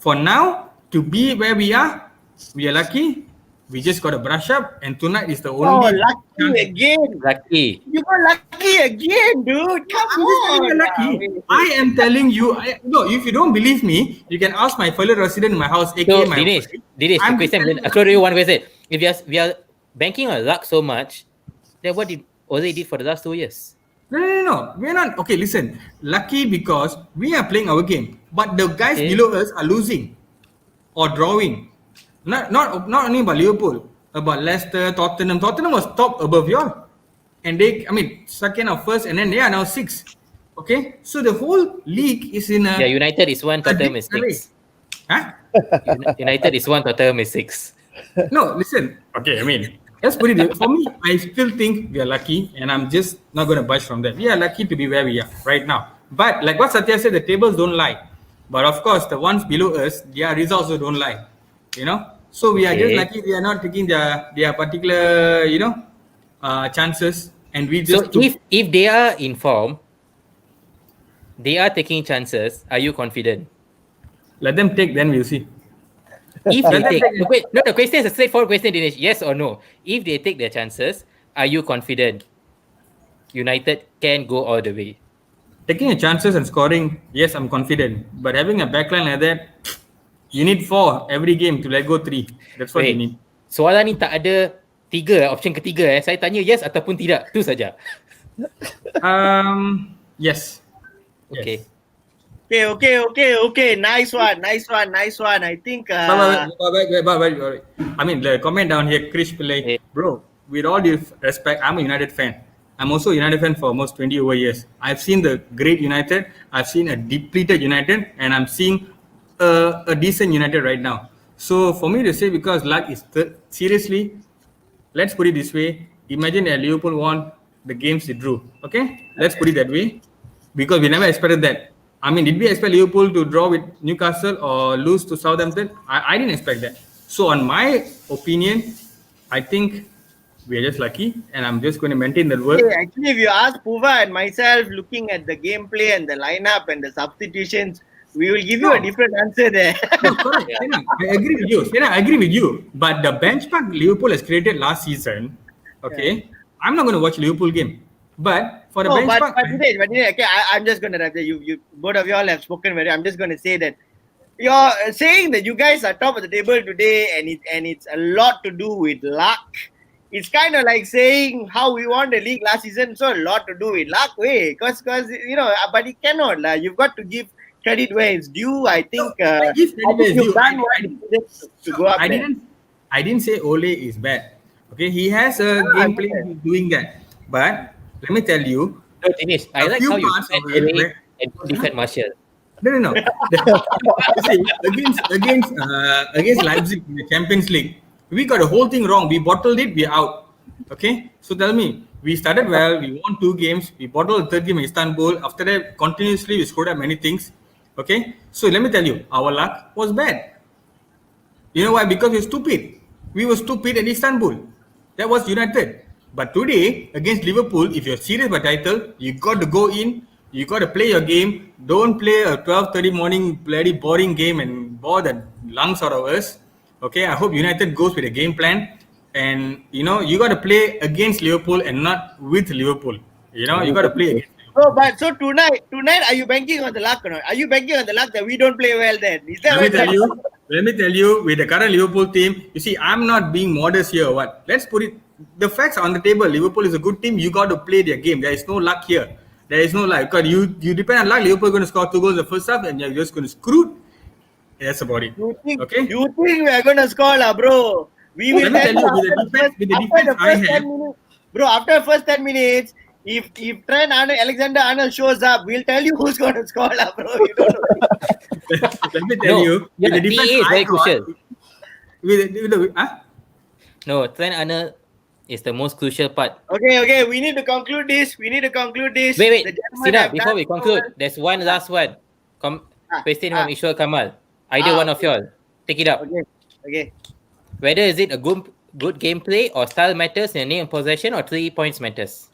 to be where we are lucky. We just got to brush up, and tonight is the only... lucky again. Lucky. You got lucky again, dude. Come on. Lucky. I am telling you, if you don't believe me, you can ask my fellow resident in my house, aka So, my Dinesh, the question, I'll throw you one question. If we are banking on luck so much, then what did Ole did for the last 2 years? No. We're not. Okay, listen. Lucky because we are playing our game, but the guys below us are losing or drawing. Not only about Liverpool, about Leicester, Tottenham. Tottenham was top above y'all. And second or first, and then they are now 6th. Okay? So the whole league is in a... Yeah, United is 1, Tottenham is 6. Huh? United is 1, Tottenham is 6. No, listen. Okay, let's put it... For me, I still think we are lucky, and I'm just not going to budge from that. We are lucky to be where we are right now. But like what Sathia said, the tables don't lie. But of course, the ones below us, their results also don't lie. So we are just lucky we are not taking their particular, chances, and we just... So if they are in form, they are taking chances, are you confident? Let them take, then we'll see. If they take... the question is a straightforward question, Dinesh. Yes or no? If they take their chances, are you confident United can go all the way? Taking a chances and scoring, yes, I'm confident. But having a backline like that... You need 4 every game to let go 3. That's what you need. Soalan ni tak ada option ketiga. Saya tanya yes ataupun tidak. Itu saja. Yes. Okay. Okay. Nice one. I think... Wait. The comment down here, Krish Pillai. Bro, with all due respect, I'm a United fan. I'm also a United fan for almost 20 over years. I've seen the great United. I've seen a depleted United. And I'm seeing a decent United right now. So for me to say, because luck is seriously, let's put it this way. Imagine that Liverpool won the games they drew. Okay? Let's put it that way. Because we never expected that. Did we expect Liverpool to draw with Newcastle or lose to Southampton? I didn't expect that. So on my opinion, I think we are just lucky, and I'm just going to maintain that word. Actually, if you ask PUVA and myself, looking at the gameplay and the lineup and the substitutions, we will give you a different answer there. No, correct. Sena, I agree with you. But the benchmark Liverpool has created last season, okay, I'm not going to watch Liverpool game. But for the benchmark... But Dinesh, okay, I'm just going to wrap that. You both of y'all have spoken very... I'm just going to say that you're saying that you guys are top of the table today, and it's a lot to do with luck. It's kind of like saying how we won the league last season, so a lot to do with luck, because but it cannot. You've got to give credit where it's due. I think you've done what you did to go up. I didn't say Ole is bad. Okay, he has a gameplay doing that. But let me tell you, Dinesh, I like how you defend and defend Martial. No. See, against Leipzig in the Champions League, we got the whole thing wrong. We bottled it. We're out. Okay, so tell me, we started well. We won 2 games. We bottled the 3rd game in Istanbul. After that, continuously we screwed up many things. Okay, so let me tell you, our luck was bad. You know why? Because we're stupid. We were stupid in Istanbul. That was United. But today, against Liverpool, if you're serious about title, you got to go in. You got to play your game. Don't play a 12:30 morning bloody boring game and bore the lungs out of us. Okay, I hope United goes with a game plan. And, you know, you got to play against Liverpool and not with Liverpool. You know, you got to play against So, but so tonight, are you banking on the luck or not? Are you banking on the luck that we don't play well then? Is that Let me tell you, with the current Liverpool team, you see, I'm not being modest here or what. Let's put it, the facts are on the table. Liverpool is a good team. You got to play their game. There is no luck here. There is no luck. Because you depend on luck. Liverpool are going to score 2 goals in the first half and you're just going to screw. That's about it. You think we are going to score, bro? We will tell you with the defense I have. Bro, after the first 10 minutes, if Trent Alexander-Arnold shows up, we'll tell you who's going to score, bro. You don't know. Let me tell you, with the defense is very crucial. No, Trent Arnold is the most crucial part. Okay, we need to conclude this. Wait, Sina, before we conclude, there's one last one. Question from Ishwar Kamal. Either one of y'all. Take it up. Okay. Whether is it a good gameplay or style matters in a name possession or 3 points matters?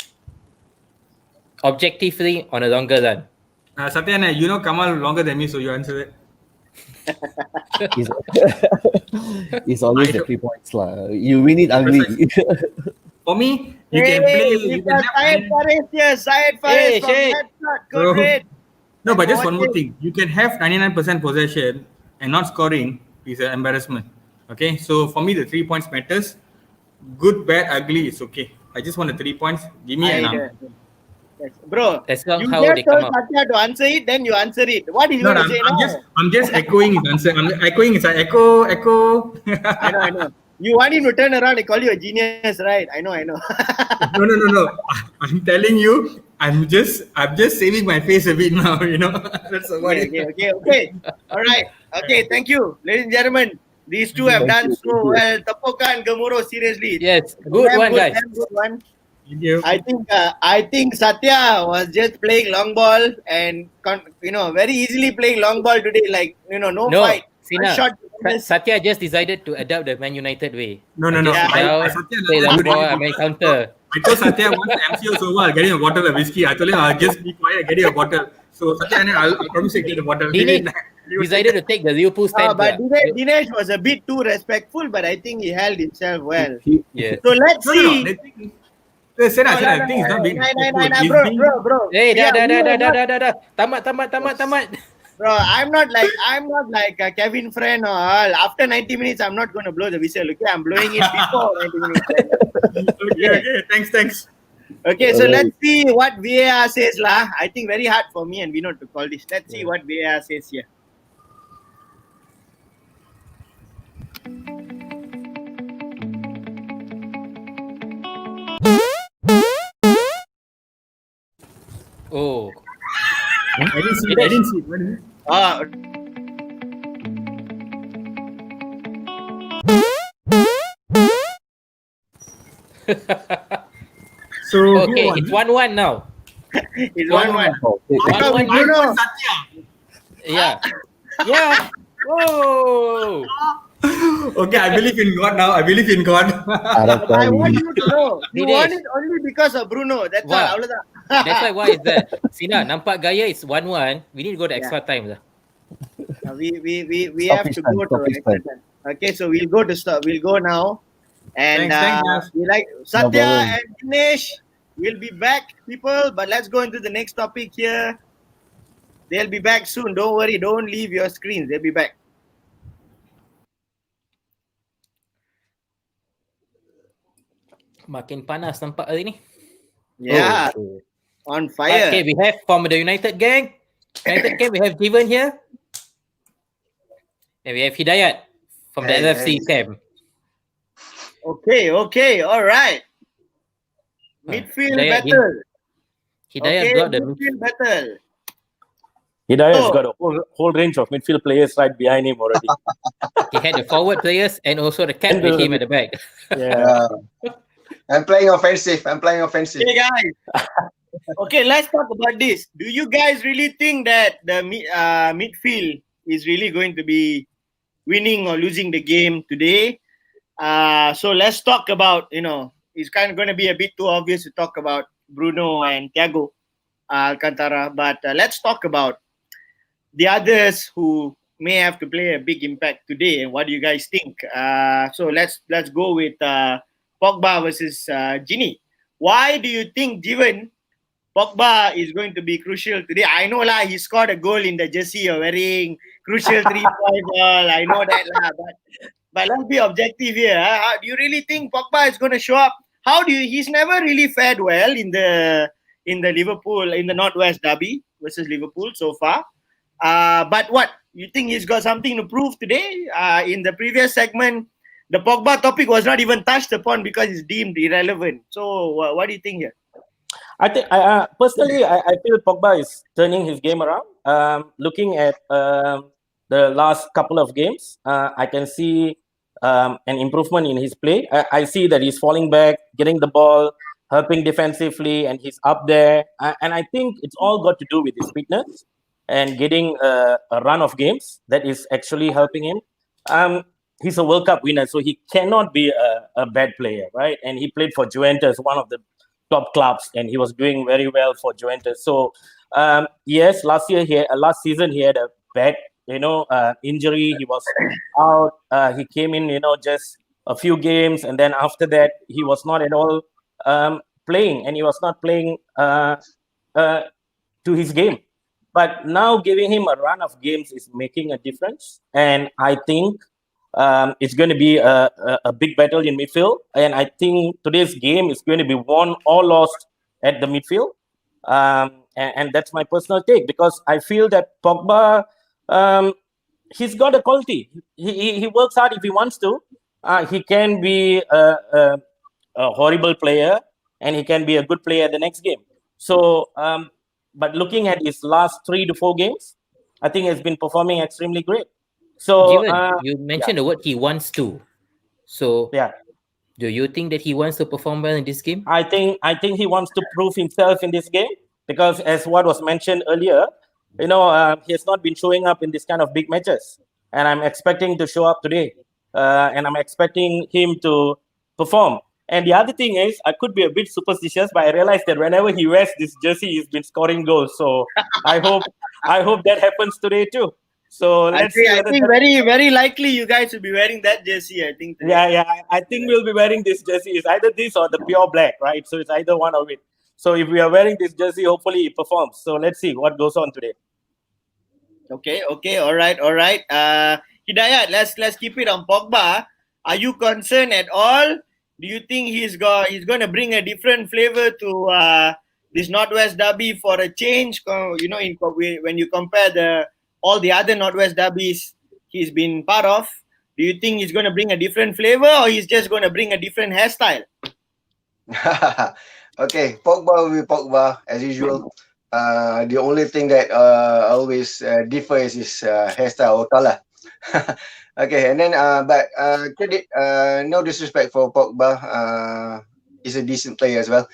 Objectively on a longer run. Sathya, you know Kamal longer than me, so you answer it. It's always the 3 points. You win it ugly. For me, you can play. You can have Syed Faris. No, but just one more thing. You can have 99% possession and not scoring is an embarrassment. Okay, so for me, the 3 points matters. Good, bad, ugly, it's okay. I just want the 3 points. Give me an answer. Bro, that's not you how just they come out. Satya to answer it, then you answer it. What is going to say now? I'm just echoing his answer. I'm echoing his echo. I know. You want him to turn around and call you a genius, right? I know. No. I'm telling you, I'm just saving my face a bit now, you know. That's about it. Okay. All right. Okay, thank you. Ladies and gentlemen, these two have done so well. Tapoka and Gamuro, seriously. Yes, good one, guys. Good one. Thank you. I think Sathya was just playing long ball and very easily playing long ball today. Like no fight. Sina, Sathya just decided to adopt the Man United way. No. Sathya play long ball, I mean counter. I told Sathya once the MC was over, I'll get him a bottle of whiskey. I told him I'll just be quiet and get him a bottle. So Sathya, I'll promise you get a bottle. He decided to take the Liverpool stand. But Dinesh was a bit too respectful, but I think he held himself well. Yeah. So let's see. I think he's not being bro. Hey, dah. Tamat. Bro, I'm not like Kevin Friend or all. After 90 minutes, I'm not going to blow the whistle. Okay, I'm blowing it before 90 minutes. Okay, thanks. Okay, so let's see what VAR says lah. I think very hard for me and Vinod to call this. Let's see what VAR says here. Oh. I didn't see it. What is it? So okay, it's 1-1 now. It's 1-1. 1-1. Yeah. Whoa. Okay, I believe in God now. I believe in God. I want you to know. You want it only because of Bruno. That's all. That's why is that? Sina, nampak gaya is 1-1. We need to go to extra time lah. We have to go to extra time. Okay, so we'll go to stop. We'll go now. And we like Sathya and Dinesh will be back, people. But let's go into the next topic here. They'll be back soon. Don't worry. Don't leave your screens. They'll be back. Makin panas nampak hari ni. Yeah. On fire. Okay, we have from the United gang. We have JEEVA here. And we have HIDAYAT from the LFC camp. Okay. All right. Midfield battle. HIDAYAT got the midfield battle. HIDAYAT's got a whole range of midfield players right behind him already. He had the forward players and also the cap with him at the back. Yeah. I'm playing offensive. Hey guys. Okay, let's talk about this. Do you guys really think that the midfield is really going to be winning or losing the game today? So let's talk about, it's kind of going to be a bit too obvious to talk about Bruno and Thiago. Alcantara. But let's talk about the others who may have to play a big impact today. And what do you guys think? So let's go with Pogba versus Gini. Why do you think, given Pogba is going to be crucial today? I know lah, he scored a goal in the jersey you're wearing, crucial 3-point ball. I know that lah, but let's be objective here. Do you really think Pogba is going to show up? He's never really fared well in the Liverpool, in the Northwest Derby versus Liverpool so far. But what, you think he's got something to prove today? In the previous segment, the Pogba topic was not even touched upon because it's deemed irrelevant. So what do you think here? I think personally, I feel Pogba is turning his game around. Looking at the last couple of games, I can see an improvement in his play. I see that he's falling back, getting the ball, helping defensively, and he's up there. And I think it's all got to do with his fitness and getting a run of games that is actually helping him. He's a World Cup winner, so he cannot be a bad player, right? And he played for Juventus, one of the top clubs, and he was doing very well for Juventus. So yes, last season he had a bad injury. He was out. He came in just a few games, and then after that he was not at all playing, and he was not playing to his game. But now giving him a run of games is making a difference, and I think it's going to be a big battle in midfield. And I think today's game is going to be won or lost at the midfield. And that's my personal take, because I feel that Pogba, he's got a quality. He works hard if he wants to. He can be a horrible player, and he can be a good player the next game. So, but looking at his last 3 to 4 games, I think he's been performing extremely great. So you mentioned the word he wants to. So do you think that he wants to perform well in this game? I think he wants to prove himself in this game, because as what was mentioned earlier, he has not been showing up in this kind of big matches, and I'm expecting to show up today, and I'm expecting him to perform. And the other thing is, I could be a bit superstitious, but I realized that whenever he wears this jersey, he's been scoring goals. So I hope that happens today too. So let's see. I think very, very likely you guys will be wearing that jersey, I think. Yeah. I think we'll be wearing this jersey. It's either this or the pure black, right? So it's either one of it. So if we are wearing this jersey, hopefully it performs. So let's see what goes on today. Okay. All right. Hidayat, let's keep it on Pogba. Are you concerned at all? Do you think he's going to bring a different flavor to this Northwest Derby for a change? When you compare all the other Northwest Derbies he's been part of, do you think he's going to bring a different flavor, or he's just going to bring a different hairstyle? Okay, Pogba will be Pogba as usual. The only thing that always differs is hairstyle or color. Okay, and then but credit, no disrespect for Pogba, he's a decent player as well.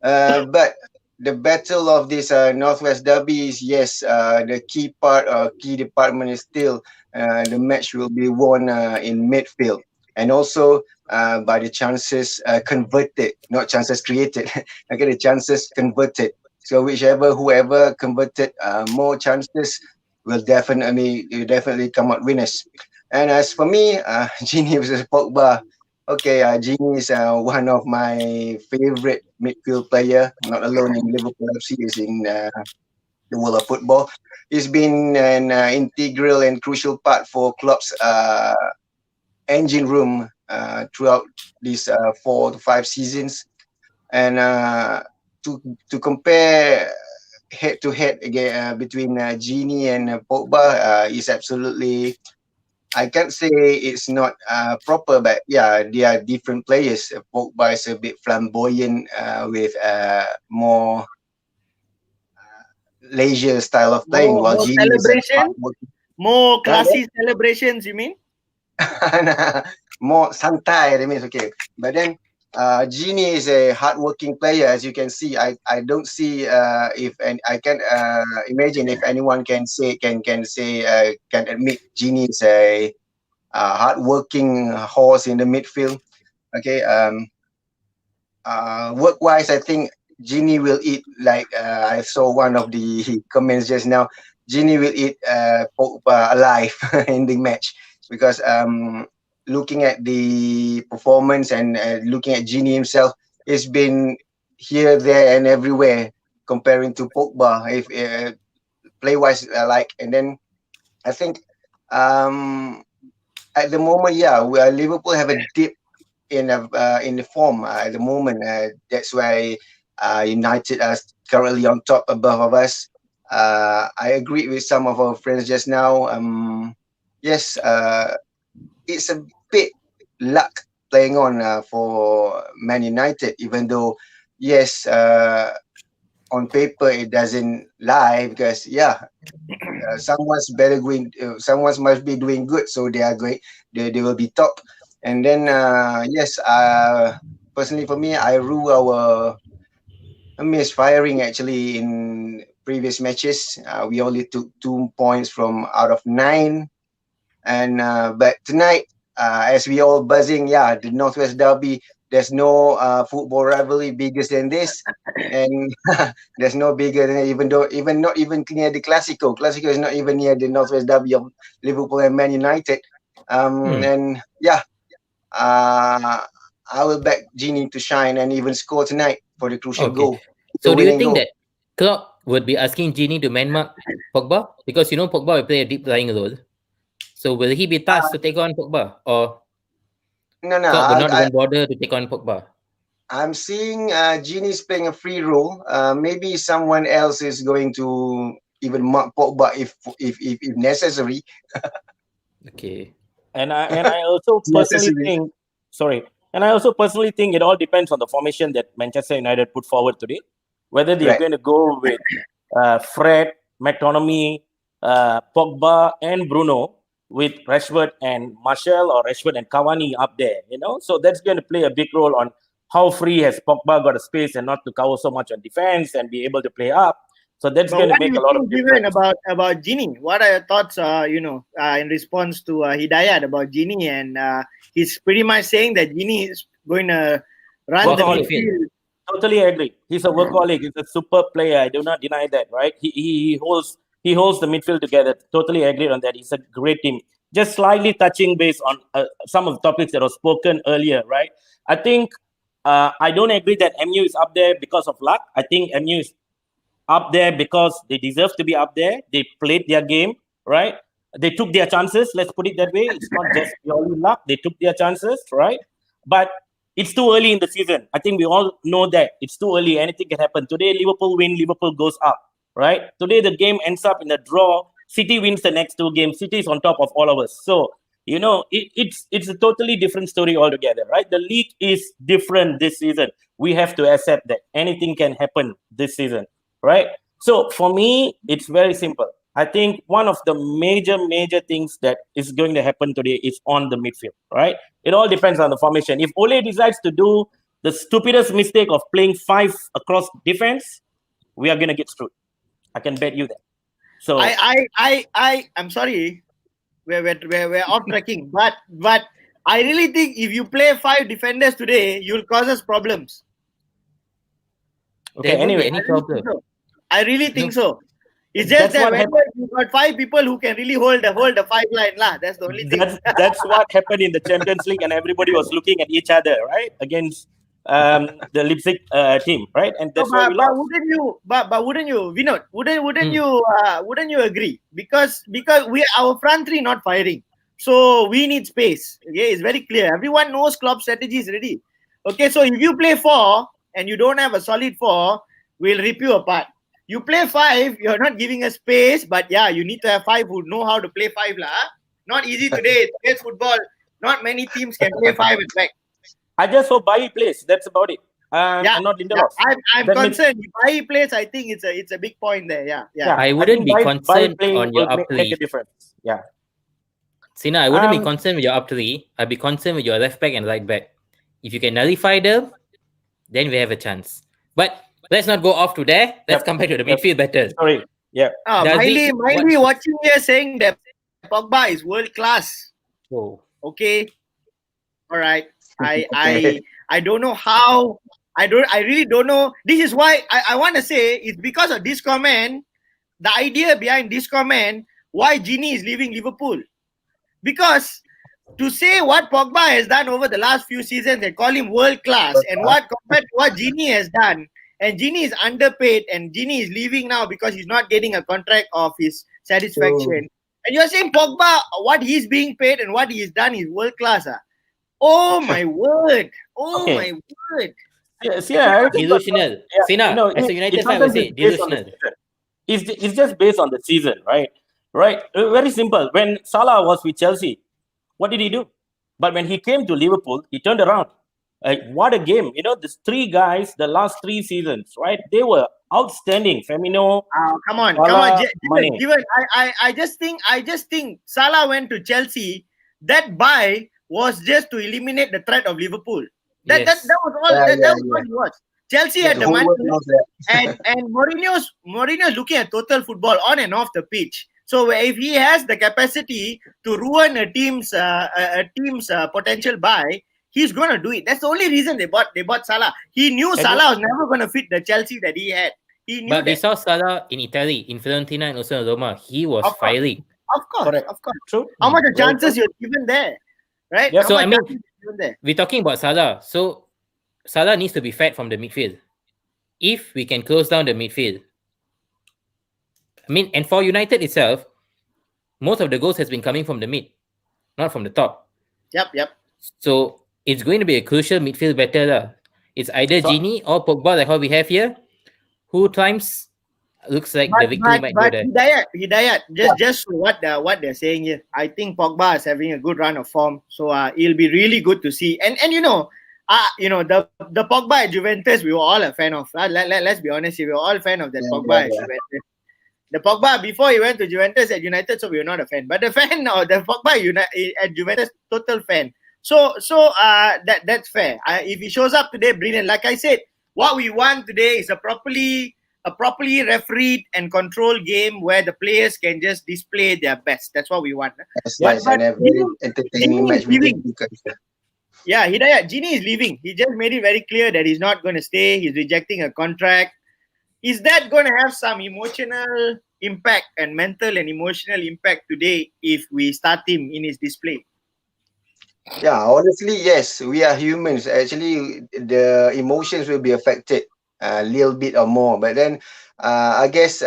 But the battle of this Northwest Derby is, yes, the key department is still the match will be won in midfield, and also by the chances converted, not chances created. Okay, the chances converted. So whoever converted more chances will definitely come out winners. And as for me, Gini versus Pogba. Okay, Gini is one of my favorite midfield player, not alone in Liverpool FC, is in the world of football. He's been an integral and crucial part for Klopp's engine room throughout these 4 to 5 seasons. And to compare head to head again between Gini and Pogba is absolutely, I can't say it's not proper, but yeah, they are different players. Pogba is a bit flamboyant with more leisure style of playing, while more Gini celebration, more classy celebrations, you mean? More santai, that means, okay. But then Gini is a hardworking player, as you can see. I don't see I can imagine if anyone can admit Gini is a hardworking horse in the midfield. Okay, work-wise, I think Genie will eat, like I saw one of the comments just now. Genie will eat Pogba alive in the match, because looking at the performance and looking at Genie himself, it's been here, there, and everywhere comparing to Pogba. If play wise, and then I think at the moment, Liverpool have a dip in the form at the moment. That's why United are currently on top, above of us. I agree with some of our friends just now. Yes, it's a bit luck playing on for Man United, even though yes, on paper it doesn't lie, because someone's someone must be doing good, so they are great. They will be top. And then yes, personally for me, I rule our misfiring actually in previous matches. We only took 2 points from out of 9, and but tonight, as we all buzzing, the Northwest Derby. There's no football rivalry bigger than this, and there's no bigger than, not even near the Clasico. Clasico is not even near the Northwest Derby of Liverpool and Man United. And I will back Genie to shine and even score tonight for the crucial goal. So do you think that Klopp would be asking Genie to man-mark Pogba? Because Pogba will play a deep lying role. So will he be tasked to take on Pogba, or Klopp will not even bother to take on Pogba? I'm seeing Genie's playing a free role. Maybe someone else is going to even mark Pogba if necessary. Okay. And I also personally think, and I also personally think it all depends on the formation that Manchester United put forward today. Whether they're going to go with Fred, McTominay, Pogba, and Bruno, with Rashford and Martial, or Rashford and Cavani up there, So that's going to play a big role on how free has Pogba got a space and not to cover so much on defense and be able to play up. So that's going to make a lot of difference. About Genie? What are your thoughts, in response to Hidayat about Genie? And he's pretty much saying that Genie is going to run the midfield. Totally agree. He's a workaholic. He's a super player. I do not deny that, right? He holds the midfield together. Totally agree on that. He's a great team. Just slightly touching base on some of the topics that were spoken earlier, right? I think I don't agree that MU is up there because of luck. I think MU is up there because they deserve to be up there. They played their game, right? They took their chances. Let's put it that way. It's not just purely luck. They took their chances, right? But it's too early in the season. I think we all know that. It's too early. Anything can happen. Today, Liverpool win. Liverpool goes up, right? Today, the game ends up in a draw. City wins the next 2 games. City is on top of all of us. So, it's a totally different story altogether, right? The league is different this season. We have to accept that anything can happen this season, right? So for me, it's very simple. I think one of the major things that is going to happen today is on the midfield, right? It all depends on the formation. If Ole decides to do the stupidest mistake of playing 5 across defense, we are going to get screwed. I can bet you that. So I'm sorry, we're off tracking, but I really think if you play 5 defenders today, you'll cause us problems. Okay, anyway, I really think so. It's just that you got 5 people who can really hold the 5 line lah. That's the only thing. That's what happened in the Champions League, and everybody was looking at each other, right, against the Leipzig team, right? And that's why we lost. Wouldn't you, Vinoth? Wouldn't you agree? Because our front 3 not firing, so we need space. Okay, it's very clear. Everyone knows Klopp's strategy is ready. Okay, so if you play 4 and you don't have a solid 4, we'll rip you apart. You play 5, you're not giving us space, but you need to have 5 who know how to play 5 lah. Not easy today. Today's football, not many teams can play 5 at back. I just hope Bailly plays. That's about it. And not Lindelof. I'm concerned. If Bailly plays, I think it's a big point there. Yeah. I wouldn't be concerned on your up 3. Make a difference. Yeah. Sina, I wouldn't be concerned with your up 3. I'd be concerned with your left back and right back. If you can nullify them, then we have a chance. But let's not go off to there. Let's come back to the midfield better. Sorry. Yeah. Miley watching here saying that Pogba is world class. Oh. Okay. All right. I don't know how I really don't know. This is why I want to say it's because of this comment. The idea behind this comment, why Genie is leaving Liverpool, because to say what Pogba has done over the last few seasons, they call him world class, and what compared to what Genie has done, and Genie is underpaid, and Genie is leaving now because he's not getting a contract of his satisfaction. And you're saying Pogba, what he's being paid and what he's done is world class. Oh my word! Oh Okay. my word! Yes, yeah. Delusional. SENA, as a United fan, I would say delusional. It's just based on the season, right? Right. Very simple. When Salah was with Chelsea, what did he do? But when he came to Liverpool, he turned around. Like, what a game! You know, these three guys, the last 3 seasons, right? They were outstanding. Firmino. Come on. Mane. Given, I just think Salah went to Chelsea. That buy was just to eliminate the threat of Liverpool. That was all. That was what it was. Chelsea had the money, and Mourinho's looking at total football on and off the pitch. So if he has the capacity to ruin a team's potential buy, he's going to do it. That's the only reason they bought Salah. He knew Salah was never going to fit the Chelsea that he had. He knew But we that. saw Salah in Italy, in Fiorentina, and also in Roma. He was fiery. Of course. True. How much of chances you're given there, right? Yeah. So I mean, there? we're talking about Salah. So Salah needs to be fed from the midfield. If we can close down the midfield, I mean, and for United itself, most of the goals has been coming from the mid, not from the top. Yep. So it's going to be a crucial midfield battle. It's either Genie or Pogba, like how we have here, who times looks like the victory might go there. Hidayat, just what they're saying here. I think Pogba is having a good run of form, so it'll be really good to see. And the Pogba at Juventus, we were all a fan of. Let's be honest, we were all a fan of that Pogba at Juventus. The Pogba before he went to Juventus at United, so we were not a fan. But the fan now, the Pogba at Juventus, total fan. So that's fair. If he shows up today, brilliant. Like I said, what we want today is a properly refereed and controlled game where the players can just display their best. That's what we want. Yes, and a very entertaining match. Yeah, Hidayat, Genie is leaving. He just made it very clear that he's not going to stay. He's rejecting a contract. Is that going to have some emotional impact and mental and emotional impact today if we start him in his display? Yeah, honestly, yes. We are humans. Actually, the emotions will be affected a little bit or more. But then, I guess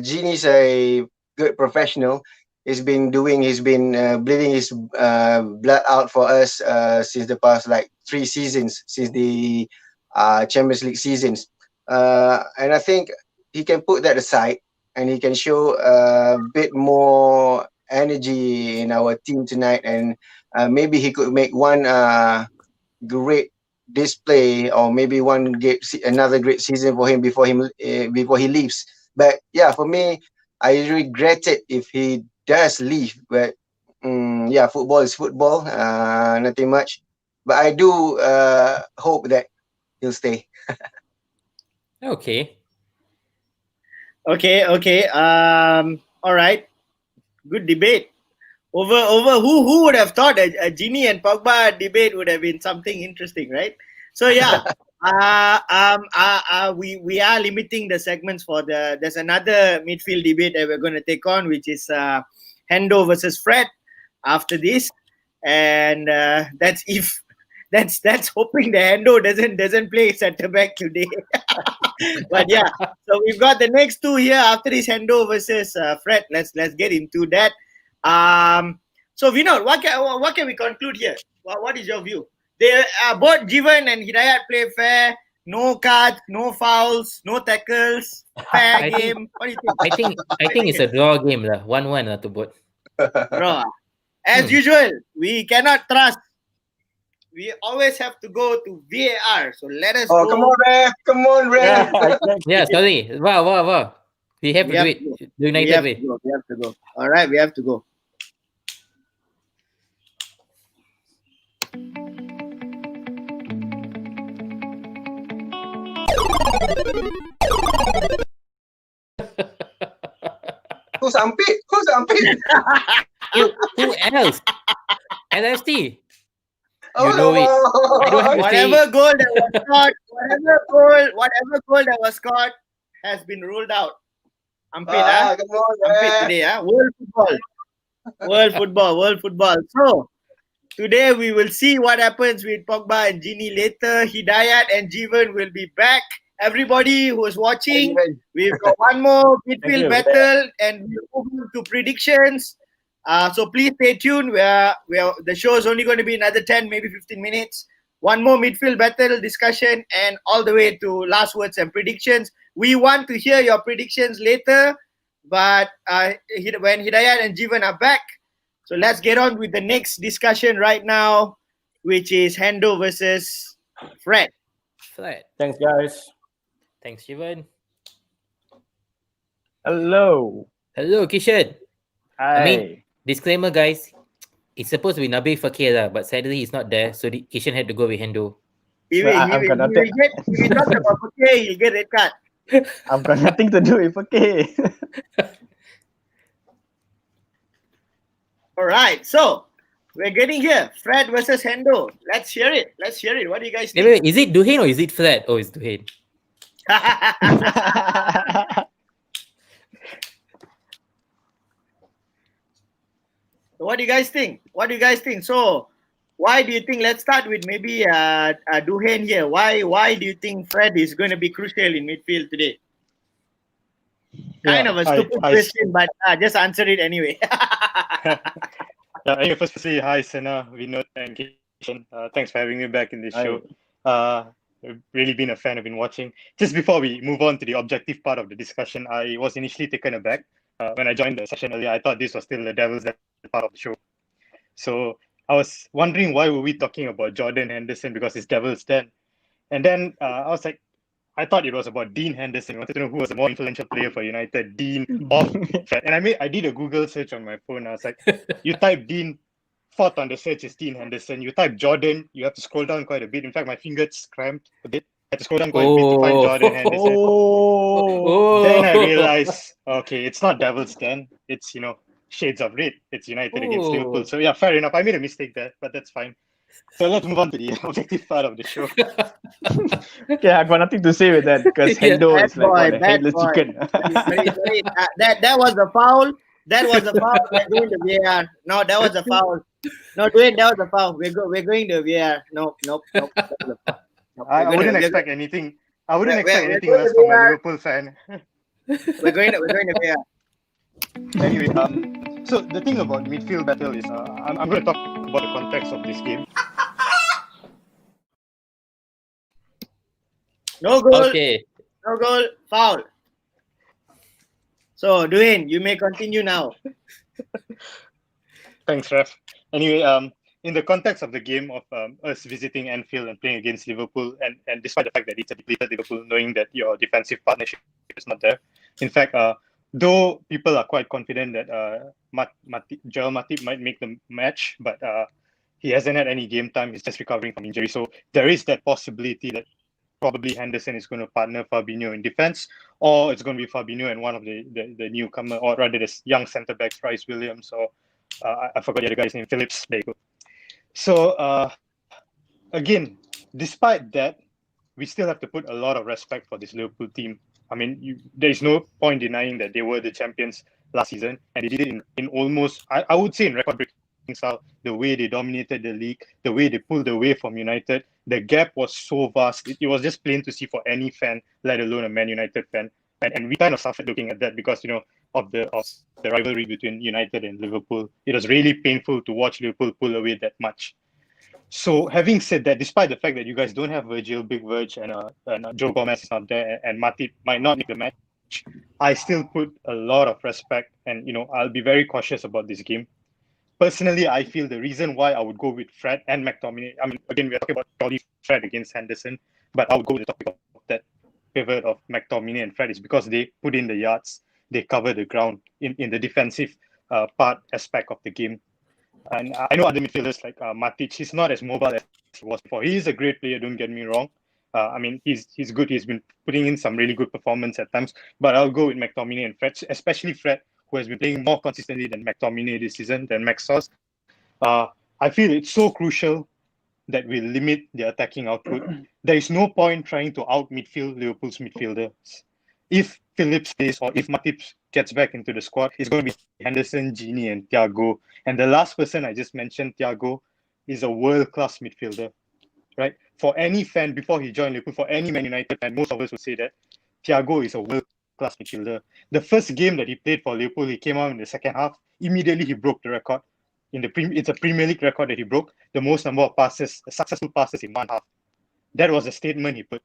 Genie's a good professional. He's been bleeding his blood out for us since the past 3 seasons, since the Champions League seasons. And I think he can put that aside and he can show a bit more energy in our team tonight, and maybe he could make one great display, or maybe another great season for him before he leaves. But yeah, for me, I regret it if he does leave. But football is football, nothing much. But I do hope that he'll stay. Okay. All right. Good debate. Over who would have thought a Genie and Pogba debate would have been something interesting, right? So yeah, we are limiting the segments for there's another midfield debate that we're going to take on, which is Hendo versus Fred after this, and that's hoping the Hendo doesn't play centre back today. But yeah, so we've got the next two here after this, Hendo versus Fred. Let's get into that. So Vinod, what can we conclude here? What is your view? They both JEEVA and HIDAYAT play fair, no cards, no fouls, no tackles, fair game. What do you think? I think it's a draw game, 1-1 to both. Draw. As usual, we cannot trust. We always have to go to VAR. So let us go. Come on, Ray. Yeah, sorry. Wow. We have to do it the United way. We have to go. All right, we have to go. Who's Ampit? Who else? LST. You know it. I don't have to say Whatever it. goal that was scored, whatever goal that was scored has been ruled out. Ampit, Come on, Ampit man. today, World football. So today we will see what happens with Pogba and Gini later. Hidayat and Jeevan will be back. Everybody who is watching, we've got one more midfield you. battle and we'll move to predictions. So please stay tuned. The show is only going to be another 10, maybe 15 minutes. One more midfield battle discussion and all the way to last words and predictions. We want to hear your predictions later, but when Hidayat and Jeevan are back, so let's get on with the next discussion right now, which is Hendo versus Fred. Fred. Thanks, guys. Thanks, Jeevan. Hello. Hello, Kishen. Hi. I mean, disclaimer, guys. It's supposed to be Nabil Fakir, but sadly he's not there, so Kishen had to go with Hendo. If he talks about Fakir, he'll get red card. I've got nothing to do with okay. All right, so we're getting here. Fred versus Hendo. Let's hear it. What do you guys think? Wait, is it Duhen or is it Fred? Oh, it's Duhen. What do you guys think? So, why do you think? Let's start with maybe Duhen here. Why do you think Fred is going to be crucial in midfield today? Kind of a stupid question, but just answer it anyway. Anyway, firstly, hi SENA, VINOTH, and KISHEN. Thanks for having me back in this show. I've really been a fan. I've been watching. Just before we move on to the objective part of the discussion, I was initially taken aback when I joined the session earlier. I thought this was still the devil's part of the show. So I was wondering why were we talking about Jordan Henderson because it's Devil's Den. And then I was like, I thought it was about Dean Henderson. I wanted to know who was a more influential player for United, Dean or Fred. And I did a Google search on my phone. I was like, you type Dean, fourth on the search is Dean Henderson. You type Jordan, you have to scroll down quite a bit. In fact, my fingers cramped a bit. I had to scroll down quite a bit to find Jordan Henderson. Then I realized, okay, it's not Devil's Den. It's, shades of red. It's United against Liverpool. So yeah, fair enough. I made a mistake there, but that's fine. So let's move on to the objective part of the show. Okay, I've got nothing to say with that because Hendo is like a headless chicken. That was a foul. We're going to VAR. No, that was a foul. No, Dwayne, that was a foul. We're going to VAR. Nope. I wouldn't expect anything. I wouldn't expect anything less from a Liverpool fan. We're going to VAR. Anyway, so the thing about midfield battle is I'm going to talk about the context of this game. No goal. Okay. No goal. Foul. So, Dwayne, you may continue now. Thanks, Ref. Anyway, in the context of the game of us visiting Anfield and playing against Liverpool, and despite the fact that it's a depleted Liverpool, knowing that your defensive partnership is not there, in fact, though people are quite confident that Joel Matip might make the match, but he hasn't had any game time. He's just recovering from injury. So there is that possibility that probably Henderson is going to partner Fabinho in defense, or it's going to be Fabinho and one of the newcomer, or rather this young centre-back, Bryce Williams, or I forgot the other guy's name, Phillips. There you go. So again, despite that, we still have to put a lot of respect for this Liverpool team. I mean, there is no point denying that they were the champions last season, and they did it in almost, I would say, in record-breaking style. The way they dominated the league, the way they pulled away from United, the gap was so vast. It was just plain to see for any fan, let alone a Man United fan. And we kind of suffered looking at that because, of the rivalry between United and Liverpool. It was really painful to watch Liverpool pull away that much. So having said that, despite the fact that you guys don't have Virgil, Big Virg, and Joe Gomez is not there, and Matip might not make the match, I still put a lot of respect, and I'll be very cautious about this game. Personally, I feel the reason why I would go with Fred and McTominay. I mean, again, we're talking about Jolly Fred against Henderson, but I would go with the topic of that pivot of McTominay and Fred is because they put in the yards, they cover the ground in the defensive part aspect of the game. And I know other midfielders like Matic, he's not as mobile as he was before. He is a great player, don't get me wrong. I mean, he's good. He's been putting in some really good performance at times. But I'll go with McTominay and Fred, especially Fred, who has been playing more consistently than McTominay this season, than Maxos. I feel it's so crucial that will limit their attacking output. There is no point trying to out midfield Liverpool's midfielders. If Phillips stays or if Matip gets back into the squad, it's going to be Henderson, Gini, and Thiago. And the last person I just mentioned, Thiago, is a world-class midfielder, right? For any fan, before he joined Liverpool, for any Man United fan, most of us would say that Thiago is a world-class midfielder. The first game that he played for Liverpool, he came out in the second half. Immediately, he broke the record. It's a Premier League record that he broke, the most number of passes, successful passes in one half. That was a statement he put.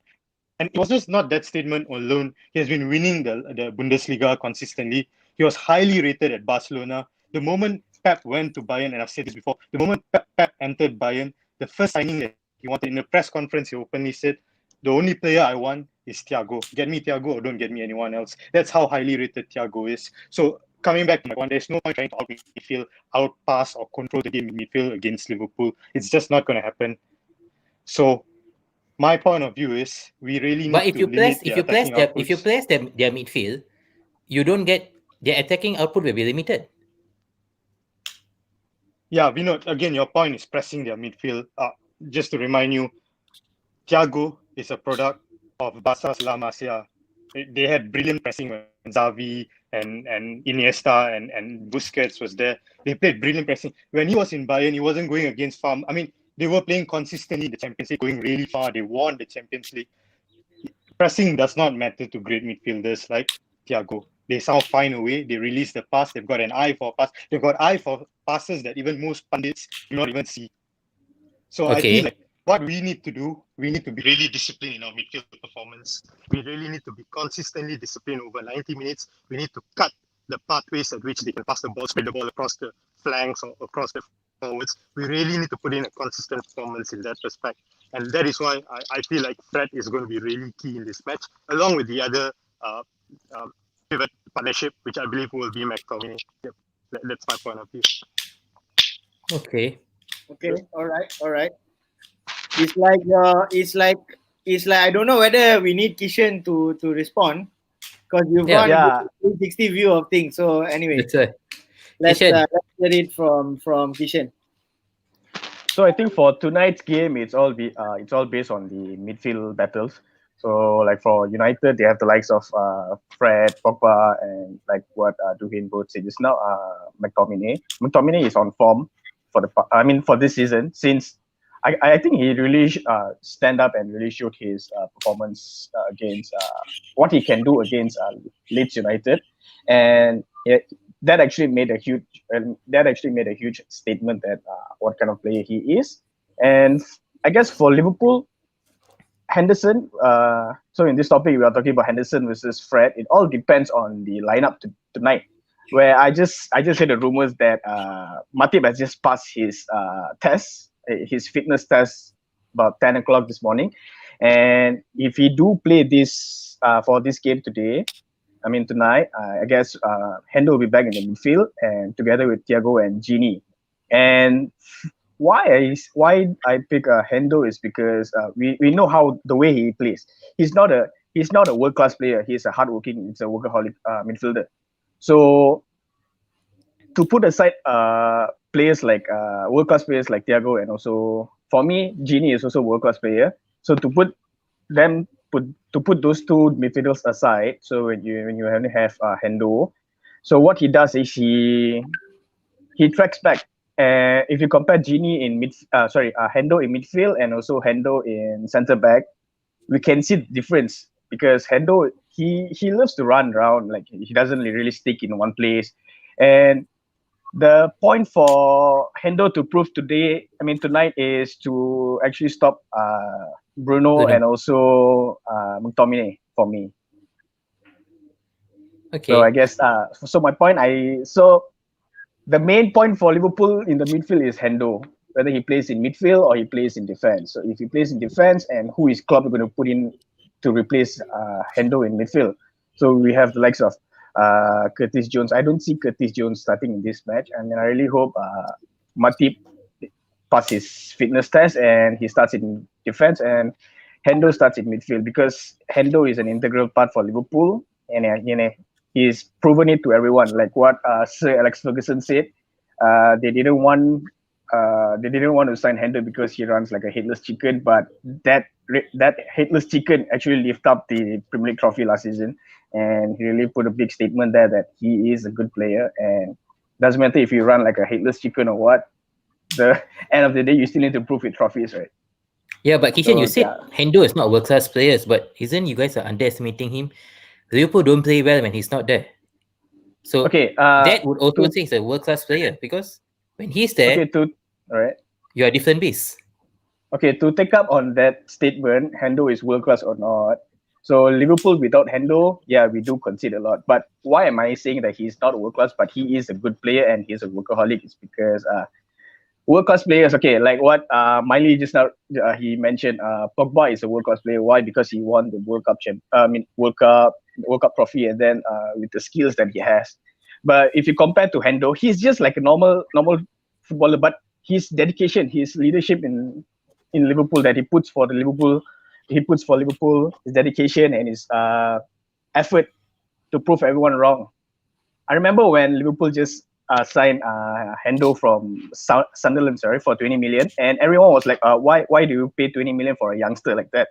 And it was just not that statement alone. He has been winning the Bundesliga consistently. He was highly rated at Barcelona. The moment Pep went to Bayern, and I've said this before, the moment Pep entered Bayern, the first signing that he wanted in a press conference, he openly said, the only player I want is Thiago. Get me Thiago or don't get me anyone else. That's how highly rated Thiago is. So coming back to my point, there's no point trying to out midfield, outpass or control the game in midfield against Liverpool. It's just not going to happen. So my point of view is we really need if you place their midfield, you don't get their attacking output will be limited. Yeah, Vinod, again, your point is pressing their midfield. Just to remind you, Thiago is a product of Barca's La Masia. They had brilliant pressing when Xavi and Iniesta and Busquets was there. They played brilliant pressing. When he was in Bayern, he wasn't going against farm. I mean, they were playing consistently in the Champions League, going really far. They won the Champions League. Pressing does not matter to great midfielders like Thiago. They somehow find a way. They release the pass. They've got an eye for pass. They've got eye for passes that even most pundits do not even see. So I feel like what we need to do, we need to be really disciplined in our midfield performance. We really need to be consistently disciplined over 90 minutes. We need to cut the pathways at which they can pass the ball, spread the ball across the flanks or across the forwards. We really need to put in a consistent performance in that respect. And that is why I feel like Fred is going to be really key in this match, along with the other pivot partnership, which I believe will be McTominay. Yep. That's my point of view. Okay. All right. It's like I don't know whether we need Kishen to respond, because you've got a 360 view of things. So anyway, let's get it from Kishen. So I think for tonight's game, it's all based on the midfield battles. So like for United, they have the likes of Fred, Pogba, and like what DUHEN both said just now, McTominay. McTominay is on form for this season, since I think he really stand up and really showed his performance against what he can do against Leeds United, and that actually made a huge statement that what kind of player he is. And I guess for Liverpool, Henderson. So in this topic, we are talking about Henderson versus Fred. It all depends on the lineup tonight. Where I just heard the rumors that Matip has just passed his test, his fitness test, about 10 o'clock this morning, and if he do play this for this game tonight, I guess Hendo will be back in the midfield and together with Thiago and Gini. And why I pick Hendo is because we know how the way he plays. He's not a world class player. He's a hardworking, he's a workaholic midfielder. So to put aside players like world class players like Thiago, and also for me, Gini is also a world class player. So to put those two midfielders aside, so when you only have Hendo, so what he does is he tracks back. If you compare Gini Hendo in midfield and also Hendo in centre back, we can see the difference, because Hendo he loves to run around, like he doesn't really stick in one place. And the point for Hendo to prove tonight is to actually stop Bruno and also McTominay for me. Okay. So I guess the main point for Liverpool in the midfield is Hendo, whether he plays in midfield or he plays in defense. So if he plays in defense, and who is Klopp going to put in to replace Hendo in midfield? So we have the likes of Curtis Jones. I don't see Curtis Jones starting in this match, and I really hope Matip passes his fitness test and he starts in defense and Hendo starts in midfield, because Hendo is an integral part for Liverpool, and he's proven it to everyone. Like what Sir Alex Ferguson said, they didn't want they didn't want to sign Hendo because he runs like a headless chicken, but that headless chicken actually lifted up the Premier League trophy last season, and he really put a big statement there that he is a good player, and doesn't matter if you run like a headless chicken or what, the end of the day you still need to prove with trophies, right? Yeah, but Kishen, So, you said Hendo is not world-class players, but isn't you guys are underestimating him? Liverpool don't play well when he's not there. So okay, that would also say he's a world-class player, because when he's there, you're a different beast. Okay, to take up on that statement, Hendo is world-class or not. So Liverpool without Hendo, yeah, we do concede a lot. But why am I saying that he's not world-class, but he is a good player and he's a workaholic? It's because world-class players, okay, like what Miley just now he mentioned, Pogba is a world-class player. Why? Because he won the World Cup World Cup trophy, and then with the skills that he has. But if you compare to Hendo, he's just like a normal footballer. But his dedication, his leadership in Liverpool that he puts for Liverpool, his dedication and his effort to prove everyone wrong. I remember when Liverpool just signed Hendo from Sunderland, for 20 million, and everyone was like, why do you pay 20 million for a youngster like that?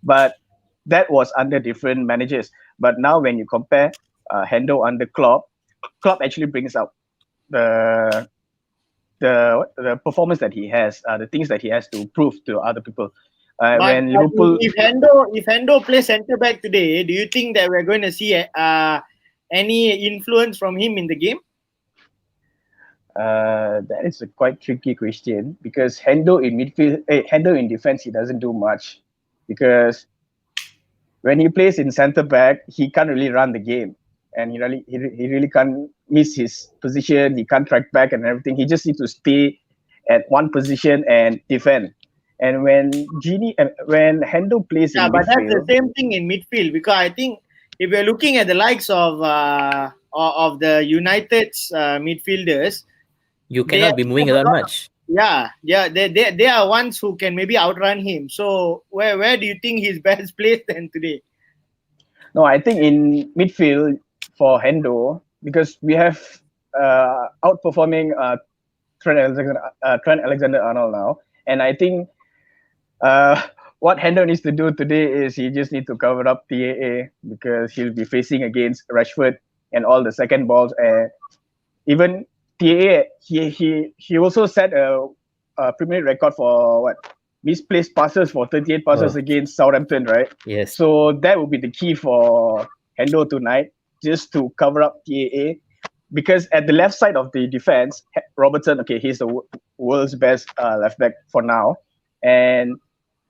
But that was under different managers. But now when you compare Hendo under KLOPP actually brings up the performance that he has, the things that he has to prove to other people. When Liverpool, if Hendo plays centre back today, do you think that we're going to see any influence from him in the game? That is a quite tricky question, because Hendo in midfield, Hendo in defense, he doesn't do much, because when he plays in centre back, he can't really run the game, and he really can't miss his position. He can't track back and everything. He just needs to stay at one position and defend. And when Hendo plays in midfield, but that's the same thing in midfield, because I think if we're looking at the likes of the United's midfielders, you cannot be moving that much. Yeah, they are ones who can maybe outrun him. So where do you think he's best placed then today? No, I think in midfield for Hendo, because we have outperforming Trent Alexander-Arnold now, and I think what Hendo needs to do today is he just needs to cover up TAA, because he'll be facing against Rashford and all the second balls, and even TAA, he also set a Premier League record for misplaced passes for 38 passes against Southampton, right? Yes. So that would be the key for Hendo tonight, just to cover up TAA, because at the left side of the defense, Robertson, okay, he's the world's best left back for now, and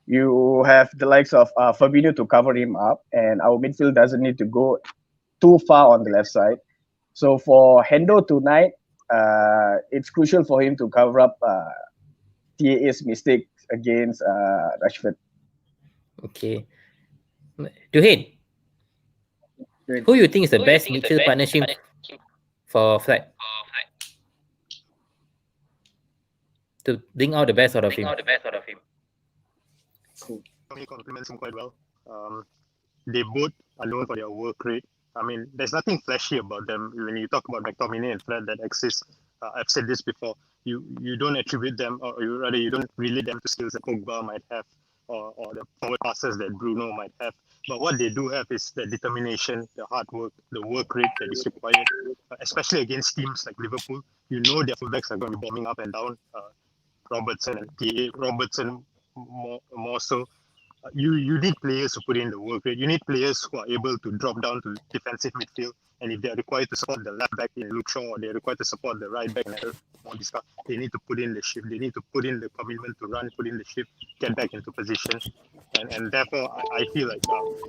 you have the likes of Fabinho to cover him up, and our midfield doesn't need to go too far on the left side. So for Hendo tonight, it's crucial for him to cover up TAA's mistake against Rashford. Okay. Duhen, who you think is the best midfield partnership for Fred to bring out the best out of him? He complements him quite well. They both are known for their work rate. I mean, there's nothing flashy about them. When you talk about McTominay and Fred that exists, I've said this before, you don't attribute them, or you don't relate them to skills that Pogba might have, or the forward passes that Bruno might have. But what they do have is the determination, the hard work, the work rate that is required, especially against teams like Liverpool. You know their fullbacks are going to be bombing up and down. Robertson and TA, Robertson more so. You need players who put in the work rate. You need players who are able to drop down to defensive midfield, and if they are required to support the left back in Luke Shaw, or they're required to support the right back in Modista, they need to put in the shift. They need to put in the commitment to run, put in the shift, get back into position, and therefore I feel like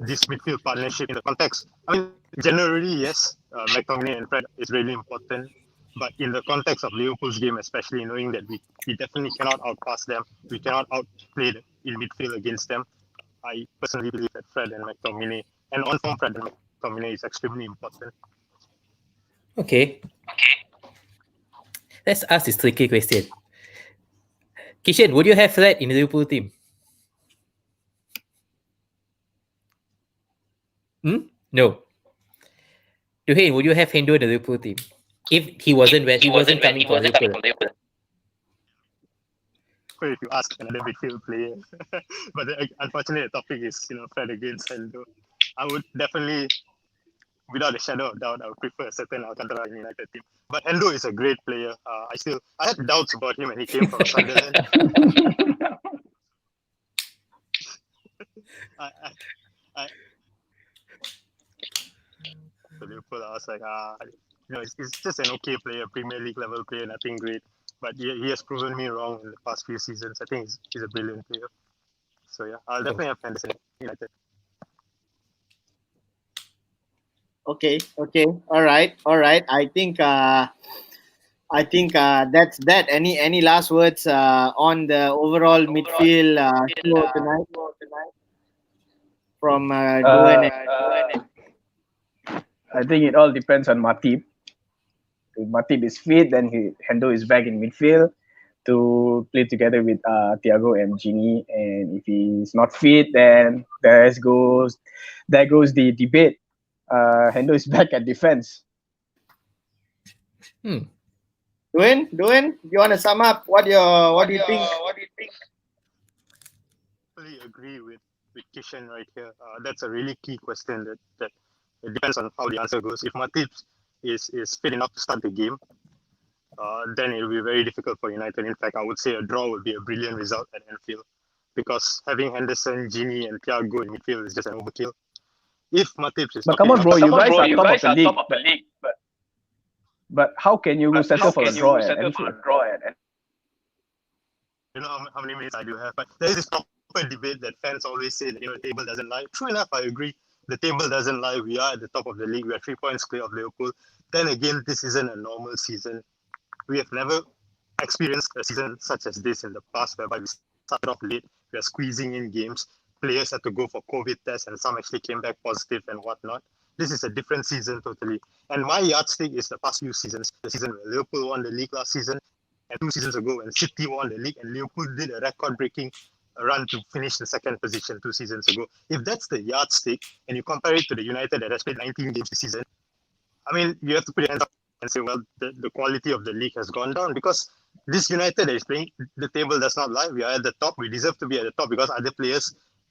this midfield partnership in the context. I mean, generally yes, McTominay and Fred is really important. But in the context of Liverpool's game, especially knowing that we definitely cannot outpass them, we cannot outplay in midfield against them, I personally believe that Fred and McTominay, and on-form Fred and McTominay, is extremely important. Okay. Let's ask this tricky question. Kishen, would you have Fred in the Liverpool team? No. Duhen, would you have Hendo in the Liverpool team? If he wasn't coming from Liverpool. prefer if you ask another midfield player. But unfortunately, the topic is Fred against Hendo. I would definitely, without a shadow of doubt, I would prefer a certain Alcantara in United team. But Hendo is a great player. I had doubts about him when he came from Sunderland. I Liverpool, I was like, it's just an okay player, Premier League level player, nothing great. But he has proven me wrong in the past few seasons. I think he's a brilliant player. So yeah, I'll definitely have Henderson United. Okay. All right. I think that's that. Any last words on the overall midfield show tonight from DUHEN? I think it all depends on Matip. If Matip is fit, then Hendo is back in midfield to play together with Thiago and Gini. And if he's not fit, then there goes the debate. Hendo is back at defense. DUHEN, you want to sum up what do you think? I fully agree with Kishen right here. That's a really key question that it depends on how the answer goes. If Matip is fit enough to start the game, then it will be very difficult for United. In fact, I would say a draw would be a brilliant result at Anfield, because having Henderson, Gini, and Thiago in midfield is just an overkill. If Matip is but come on, bro, you guys are top of the league. But how can you settle for a draw at Anfield? You know how many minutes I do have, but there is this proper debate that fans always say that the table doesn't lie. True enough, I agree. The table doesn't lie. We are at the top of the league. We are 3 points clear of Liverpool. Then again, this isn't a normal season. We have never experienced a season such as this in the past, whereby we started off late. We are squeezing in games. Players had to go for COVID tests, and some actually came back positive and whatnot. This is a different season totally. And my yardstick is the past few seasons. The season where Liverpool won the league last season, and 2 seasons ago when City won the league, and Liverpool did a record-breaking run to finish the 2nd position 2 seasons ago. If that's the yardstick, and you compare it to the United that has played 19 games this season, I mean, you have to put your hands up and say, well, the quality of the league has gone down, because this United that is playing, the table does not lie. We are at the top. We deserve to be at the top because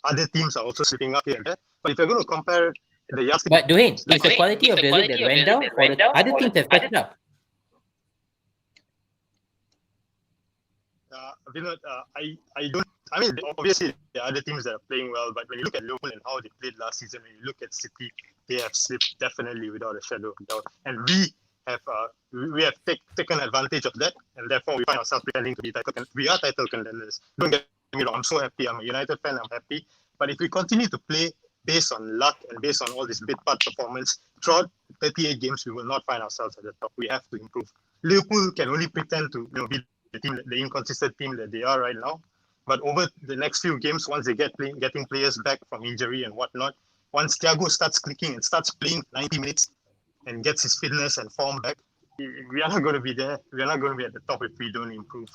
other teams are also slipping up here and there. But if you're going to compare the yardstick... But DUHEN, is the quality of the league that went down, or the other teams have stepped up? VINOTH, I mean, obviously there are other teams that are playing well, but when you look at Liverpool and how they played last season, when you look at City, they have slipped definitely without a shadow of doubt. And we have taken advantage of that, and therefore we find ourselves pretending to be we are title contenders. Don't get me wrong, I'm so happy. I'm a United fan, I'm happy. But if we continue to play based on luck and based on all this bit-part performance, throughout 38 games, we will not find ourselves at the top. We have to improve. Liverpool can only pretend to be the inconsistent team that they are right now. But over the next few games, once they getting players back from injury and whatnot, once Thiago starts clicking and starts playing 90 minutes and gets his fitness and form back, we are not going to be there. We are not going to be at the top if we don't improve.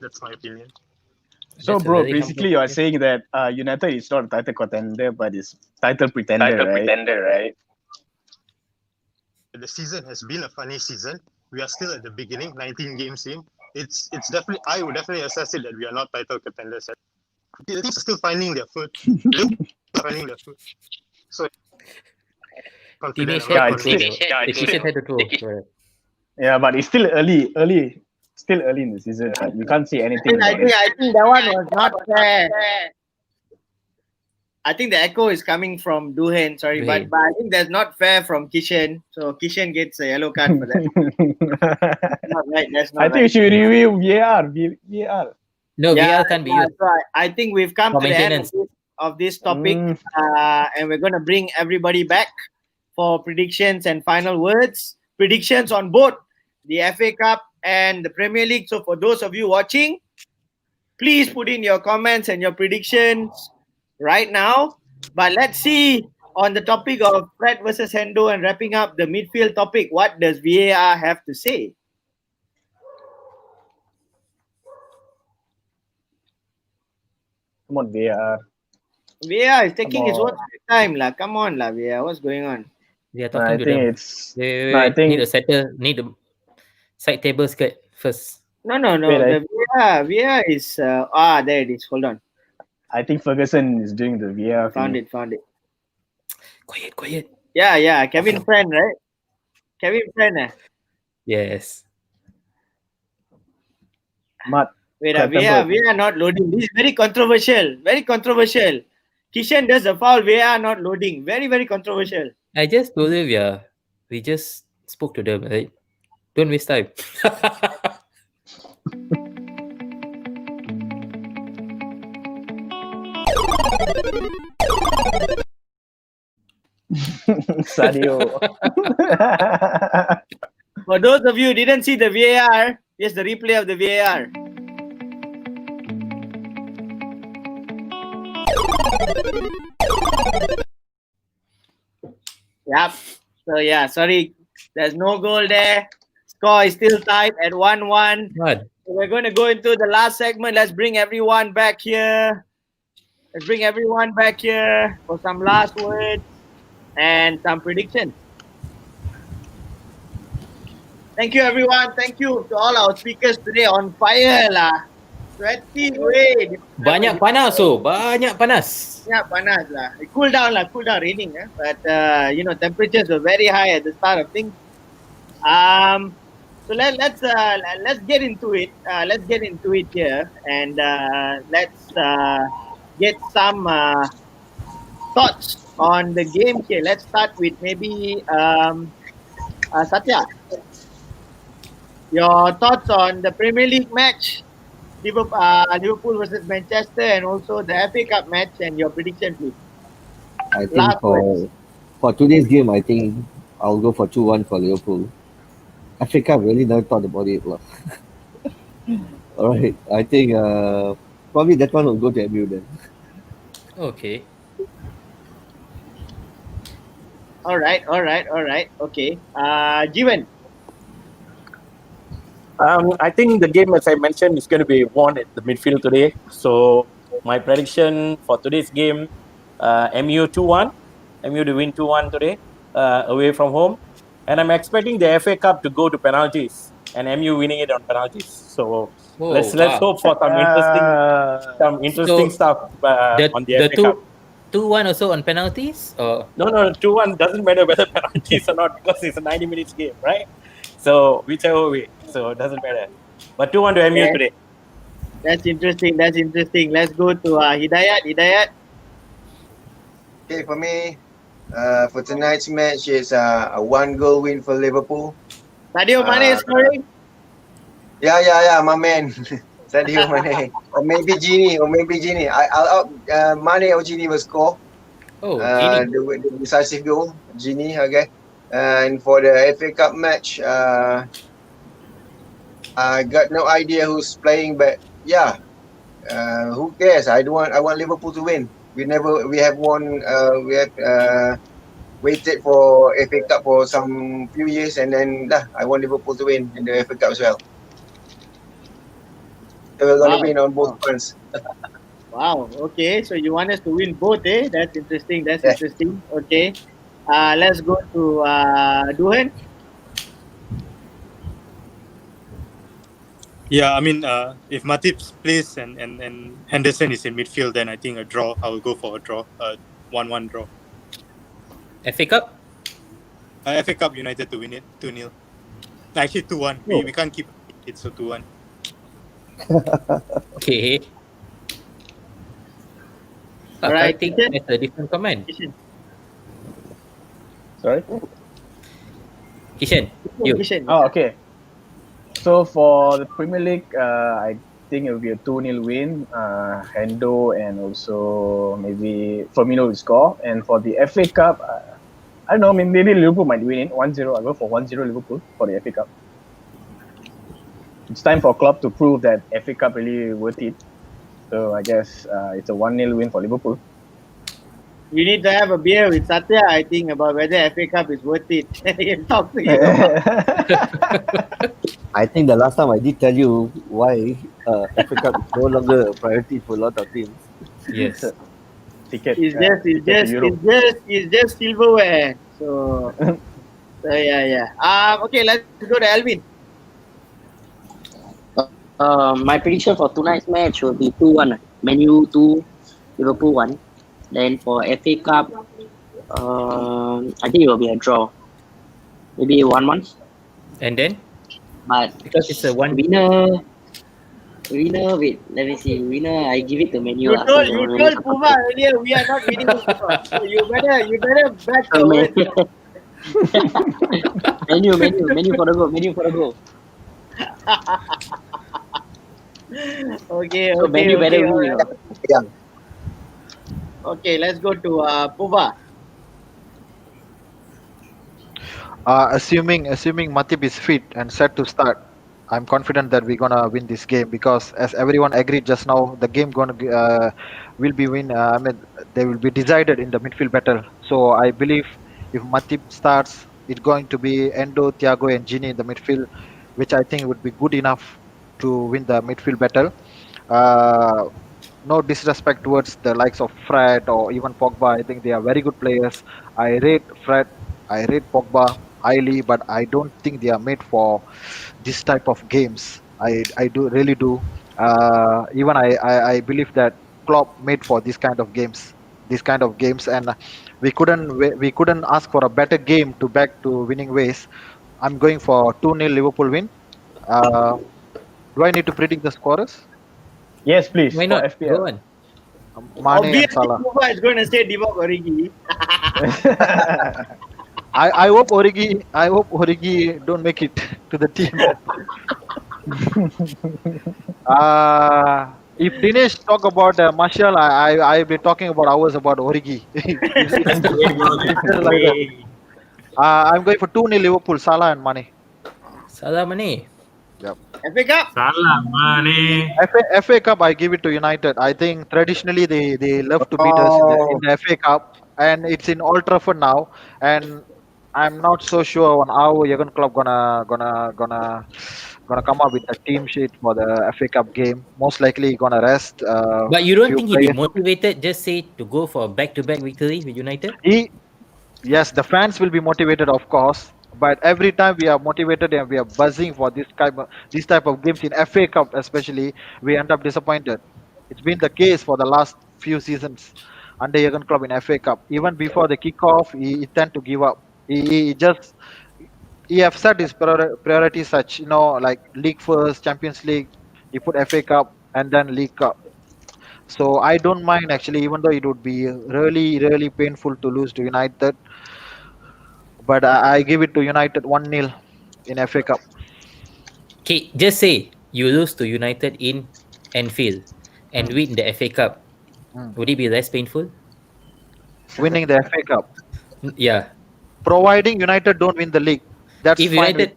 That's my opinion. So, bro, basically you are saying that United is not a title contender, but it's title pretender, right? The season has been a funny season. We are still at the beginning, 19 games in. It's definitely, I would definitely assess it that we are not title contenders. The teams are still finding their foot. So, DINESH yeah, but it's still early in the season. But we can't see anything. I think that one was not fair. I think the echo is coming from DUHEN, sorry, but I think that's not fair from KISHEN. So KISHEN gets a yellow card for that. Not right. That's not I think you should review VAR. No, VAR can't be used. So I think we've come to the end of this topic, and we're going to bring everybody back for predictions and final words. Predictions on both the FA Cup and the Premier League. So for those of you watching, please put in your comments and your predictions right now. But let's see, on the topic of Fred versus Hendo and wrapping up the midfield topic, what does VAR have to say? Come on, VAR. VAR is taking its own time. Come on, VAR. What's going on? They are talking to them. I think need a side table skirt first. No. Wait, The VAR is there it is. Hold on. I think Ferguson is doing the VAR. Found it. Quiet. Yeah. Kevin Friend, right? Kevin Friend. Yes. Matt. Wait, VAR not loading. This is very controversial. Kishen does the foul, VAR not loading. Very, very controversial. I just told you, we just spoke to them, right? Don't waste time. Sadio. For those of you who didn't see the VAR, here's the replay of the VAR. Yep. So yeah, sorry, there's no goal there. Score is still tied at 1-1. What? So we're going to go into the last segment. Let's bring everyone back here. For some last words and some predictions. Thank you, everyone. Thank you to all our speakers today. On fire lah. Sweaty way. Banyak panas. Yeah, panas lah. Cool down, raining. But temperatures were very high at the start of things. So let's get into it. Let's get into it here, and let's get some thoughts on the game here. Let's start with maybe Sathia. Your thoughts on the Premier League match, Liverpool versus Manchester, and also the FA Cup match, and your prediction, please. I think for today's game, I think I'll go for 2-1 for Liverpool. FA Cup, really never thought about it. All right, I think probably that one will go to MU then. Okay. All right. Okay. JEEVA. I think the game, as I mentioned, is going to be won at the midfield today. So my prediction for today's game, MU 2-1. MU to win 2-1 today, away from home. And I'm expecting the FA Cup to go to penalties and MU winning it on penalties. So let's hope for some interesting stuff on the FA Cup. 2-1 also on penalties? Or? No, 2-1 doesn't matter whether penalties or not, because it's a 90 minutes game, right? So whichever way, so it doesn't matter. But 2-1 to MU today. That's interesting. Let's go to Hidayat. Okay, for me, for tonight's match, it's a 1-goal win for Liverpool. Sadio Mane scoring? Yeah, my man. Sadio Mane. Or maybe Genie. I'll Mane or Genie will score. Genie. The decisive goal, Genie, okay. And for the FA Cup match, I got no idea who's playing, but yeah, who cares? I want Liverpool to win. We have waited for FA Cup for some few years, and then I want Liverpool to win in the FA Cup as well. So we're gonna win on both fronts. Wow. Okay, so you want us to win both, eh? That's interesting. Okay. Let's go to DUHEN. Yeah, I mean, if Matip plays and Henderson is in midfield, then I think a draw. I will go for a draw, 1-1 draw. FA Cup? FA Cup, United to win it, 2-0. Actually, 2-1. We can't keep it, so 2-1. Okay. Alright, I think that's a different comment. Sorry? Kishen, you. Oh, okay. So for the Premier League, I think it will be a 2-0 win. Hendo and also maybe Firmino will score. And for the FA Cup, I don't know, maybe Liverpool might win it 1-0. I'll go for 1-0 Liverpool for the FA Cup. It's time for KLOPP to prove that FA Cup really worth it. So I guess it's a 1-0 win for Liverpool. We need to have a beer with Sathia, I think, about whether FA Cup is worth it. Talk to you. I think the last time I did tell you why FA Cup is no longer a priority for a lot of teams. Yes. Ticket. It's just silverware. So yeah. Okay, let's go to ALVIN. My prediction for tonight's match will be 2-1. Man U 2, Liverpool 1. Then for FA Cup, I think it will be a draw. Maybe 1-1. And then But because it's a one. winner, wait, let me see. Winner, I give it to Man U. You told PUVA earlier we are not winning this one. So you better back So, your Man words. U for the goal. Okay, So Man U better win. You know. Yeah. Okay, let's go to PUVA. Assuming Matip is fit and set to start, I'm confident that we're gonna win this game because, as everyone agreed just now, the game will be win. They will be decided in the midfield battle. So I believe if Matip starts, it's going to be Endo, Thiago, and Gini in the midfield, which I think would be good enough to win the midfield battle. No disrespect towards the likes of Fred or even Pogba. I think they are very good players. I rate Fred, I rate Pogba highly, but I don't think they are made for this type of games. I do really do. Even I believe that Klopp made for this kind of games, and we couldn't ask for a better game to back to winning ways. I'm going for 2-0 Liverpool win. Do I need to predict the scorers? Yes, please. Why for not? FPL. Go on. Mane and Obviously, Salah. PUVA is going to say Divock Origi. I hope Origi don't make it to the team. If Dinesh talk about Martial, I'll be talking about hours about Origi. I'm going for 2-0 Liverpool, Salah and Mane. Salah Mane. Yep. FA Cup. Salah, Mane. FA Cup, I give it to United. I think traditionally they love to beat us in the FA Cup, and it's in Old Trafford now. And I'm not so sure on how Jurgen Klopp gonna come up with a team sheet for the FA Cup game. Most likely gonna rest. But you don't few think he'd be players. motivated just say to go for a back-to-back victory with United? Yes, the fans will be motivated, of course. But every time we are motivated and we are buzzing for this type of games in FA Cup, especially, we end up disappointed. It's been the case for the last few seasons under Jurgen Klopp in FA Cup. Even before the kickoff, he tend to give up. He have set his priorities such, like League first, Champions League. He put FA Cup and then League Cup. So I don't mind actually, even though it would be really, really painful to lose to United. But I give it to United 1-0 in FA Cup. Okay, just say you lose to United in Anfield and win the FA Cup. Would it be less painful? Winning the FA Cup. Yeah. Providing United don't win the league. That's If fine. United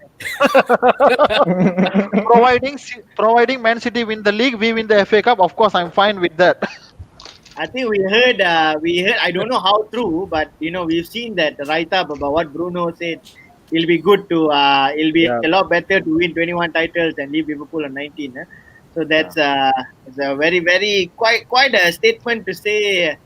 providing Man City win the league, we win the FA Cup. Of course, I'm fine with that. I think we heard. I don't know how true, but we've seen that write-up about what Bruno said. It'll be good to. It'll be a lot better to win 21 titles and leave Liverpool on 19. So that's it's a very, very quite a statement to say.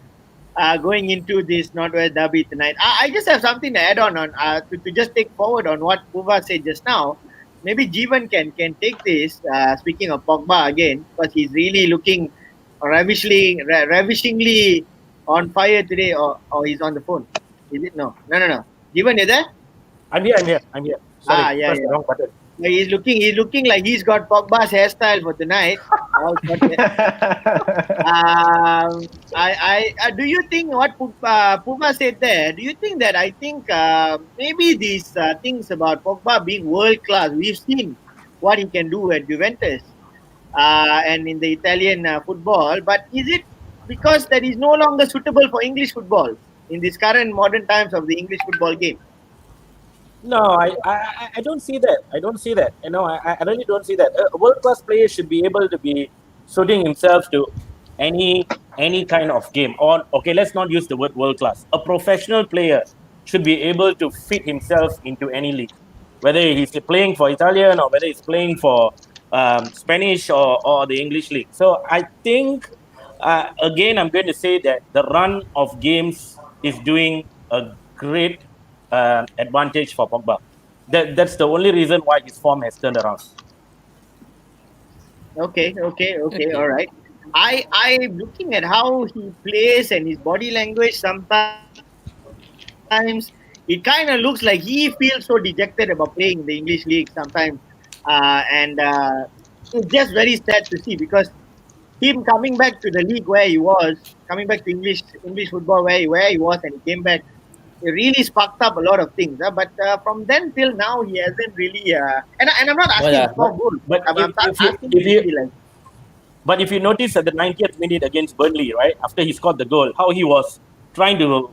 Going into this Northwest Derby tonight, I just have something to add on to just take forward on what PUVA said just now. Maybe JEEVA can take this. Speaking of Pogba again, because he's really looking ravishingly on fire today, or he's on the phone. Is it? No. JEEVA, you there? I'm here. Sorry, yeah. press the wrong button. He's looking like he's got Pogba's hairstyle for tonight. Do you think what PUVA said there? Do you think that maybe these things about Pogba being world class, we've seen what he can do at Juventus and in the Italian football, but is it because that he's no longer suitable for English football in this current modern times of the English football game? No, I don't see that. I really don't see that. A world-class player should be able to be suiting himself to any kind of game. Or, okay, let's not use the word world-class. A professional player should be able to fit himself into any league, whether he's playing for Italian or whether he's playing for Spanish or the English league. So I think, again, I'm going to say that the run of games is doing a great advantage for Pogba. That's the only reason why his form has turned around. Okay. All right. I'm looking at how he plays and his body language. Sometimes it kind of looks like he feels so dejected about playing in the English league. Sometimes, and it's just very sad to see because him coming back to the league where he was, coming back to English football where he was, and he came back. It really sparked up a lot of things. But from then till now, he hasn't really. And I'm not asking for goal. But I'm asking if you really like. but if you notice at the 90th minute against Burnley, right after he scored the goal, how he was trying to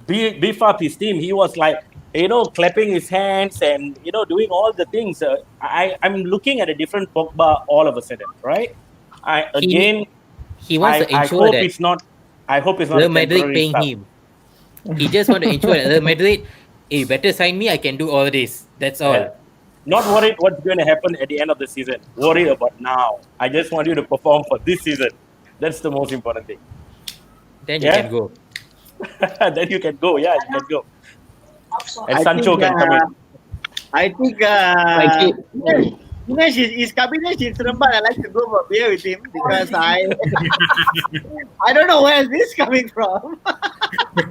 beef up his team. He was like clapping his hands and doing all the things. I'm looking at a different Pogba all of a sudden, right? He wants to ensure hope that it's not. I hope it's not Real Madrid temporary paying stuff. him. He just want to ensure that Real Madrid, you better sign me. I can do all this. That's all. Yeah. Not worried what's going to happen at the end of the season. Worried about now. I just want you to perform for this season. That's the most important thing. Then you can go. Then you can go. Yeah, you can go. And Sancho can come in. I think Dinesh is Kabinesh in Seremban. I like to go for beer with him because I don't know where this coming from.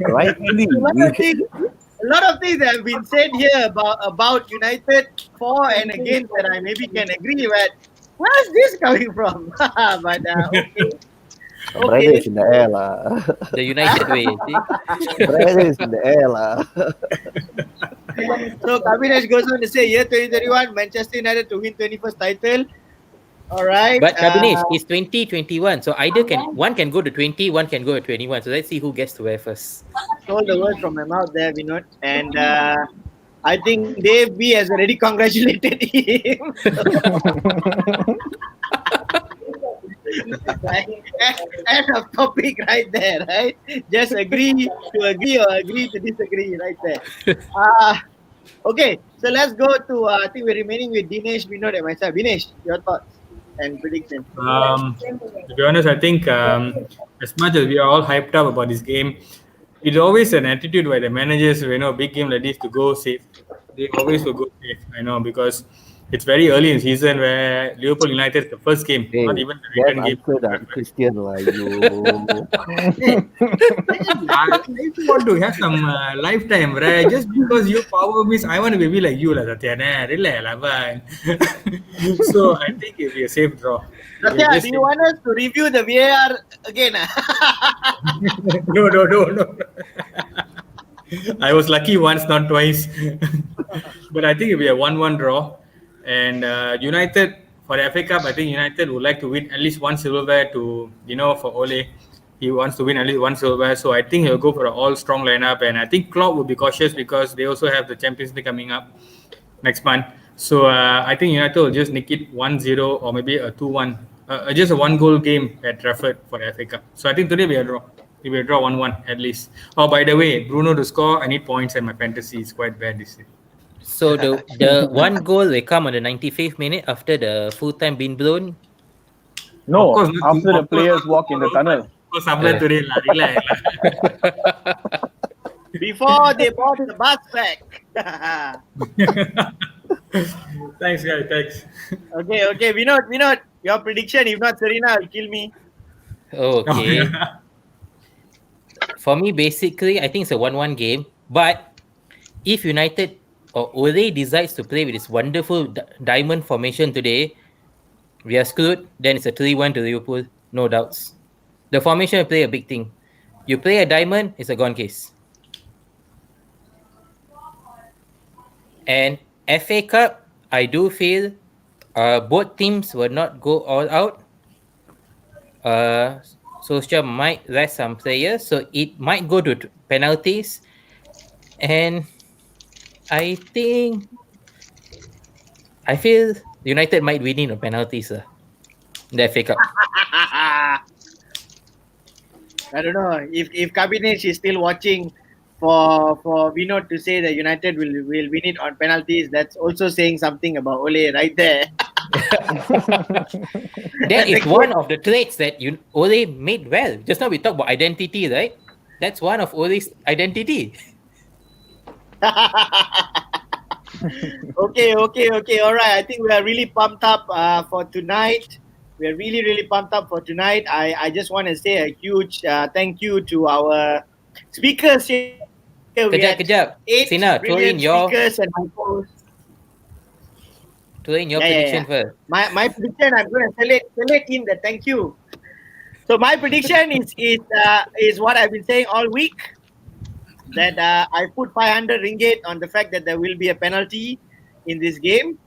Right? A lot of things that have been said here about United for and against that I maybe can agree with. Where's this coming from? But okay. Brother is in the air lah. The United way, see? Brother is in the air lah. So Kabinesh goes on to say, year 2031, Manchester United to win 21st title. All right. But Kabinesh is 2021, so either one can go to 20, one can go to 21. So let's see who gets to wear first. Stole the words from my mouth there, Vinod. And I think Dave B has already congratulated him. End of topic right there, right? Just agree to agree or agree to disagree right there. Okay, so let's go to, I think we're remaining with Dinesh, Vinod and myself. Dinesh, your thoughts and predictions. To be honest, I think as much as we are all hyped up about this game, it's always an attitude where the managers, big game like this to go safe. They always will go safe, I know, because it's very early in season where Liverpool United the first game, not even the return game. Christian lah, you. I want to have some lifetime, right? Just because you power means I want to be like you, Sathia. So I think it'll be a safe draw. Sathia, do you want us to review the VAR again? No. I was lucky once, not twice. But I think it'll be a 1-1 draw. And United, for the FA Cup, I think United would like to win at least one silverware to, for Ole. He wants to win at least one silverware. So I think he'll go for an all-strong lineup. And I think KLOPP will be cautious because they also have the Champions League coming up next month. So I think United will just nick it 1-0 or maybe a 2-1. Just a one-goal game at Trafford for the FA Cup. So I think today we will draw. We will draw 1-1 at least. Oh, by the way, BRUNO to score, I need points and my fantasy is quite bad this year. So the one goal will come on the 95th minute after the full time been blown? No, after the players walk in the tunnel. Before they bought the bus back. Thanks, guys. Thanks. Okay. Vinod, your prediction. If not, Serena will kill me. Okay. For me, basically, I think it's a 1-1 game. But if United or Ole decides to play with this wonderful diamond formation today, we are screwed. Then it's a 3-1 to Liverpool. No doubts. The formation will play a big thing. You play a diamond, it's a gone case. And FA Cup, I do feel both teams will not go all out. Solskjaer might rest some players, so it might go to penalties. And I feel United might win in penalties, the FA Cup. I don't know if Kabinesh is still watching for Vinod to say that United will win it on penalties. That's also saying something about Ole right there. That is one of the traits that Ole made well. Just now we talked about identity, right? That's one of Ole's identity. Okay. All right. I think we are really pumped up for tonight. We are really pumped up for tonight. I just want to say a huge thank you to our speakers here. We had Kejap. 8 Sina, brilliant speakers and my co-host. throw in your prediction first. My prediction, I'm going to select in the thank you. So my prediction is what I've been saying all week, that I put 500 ringgit on the fact that there will be a penalty in this game,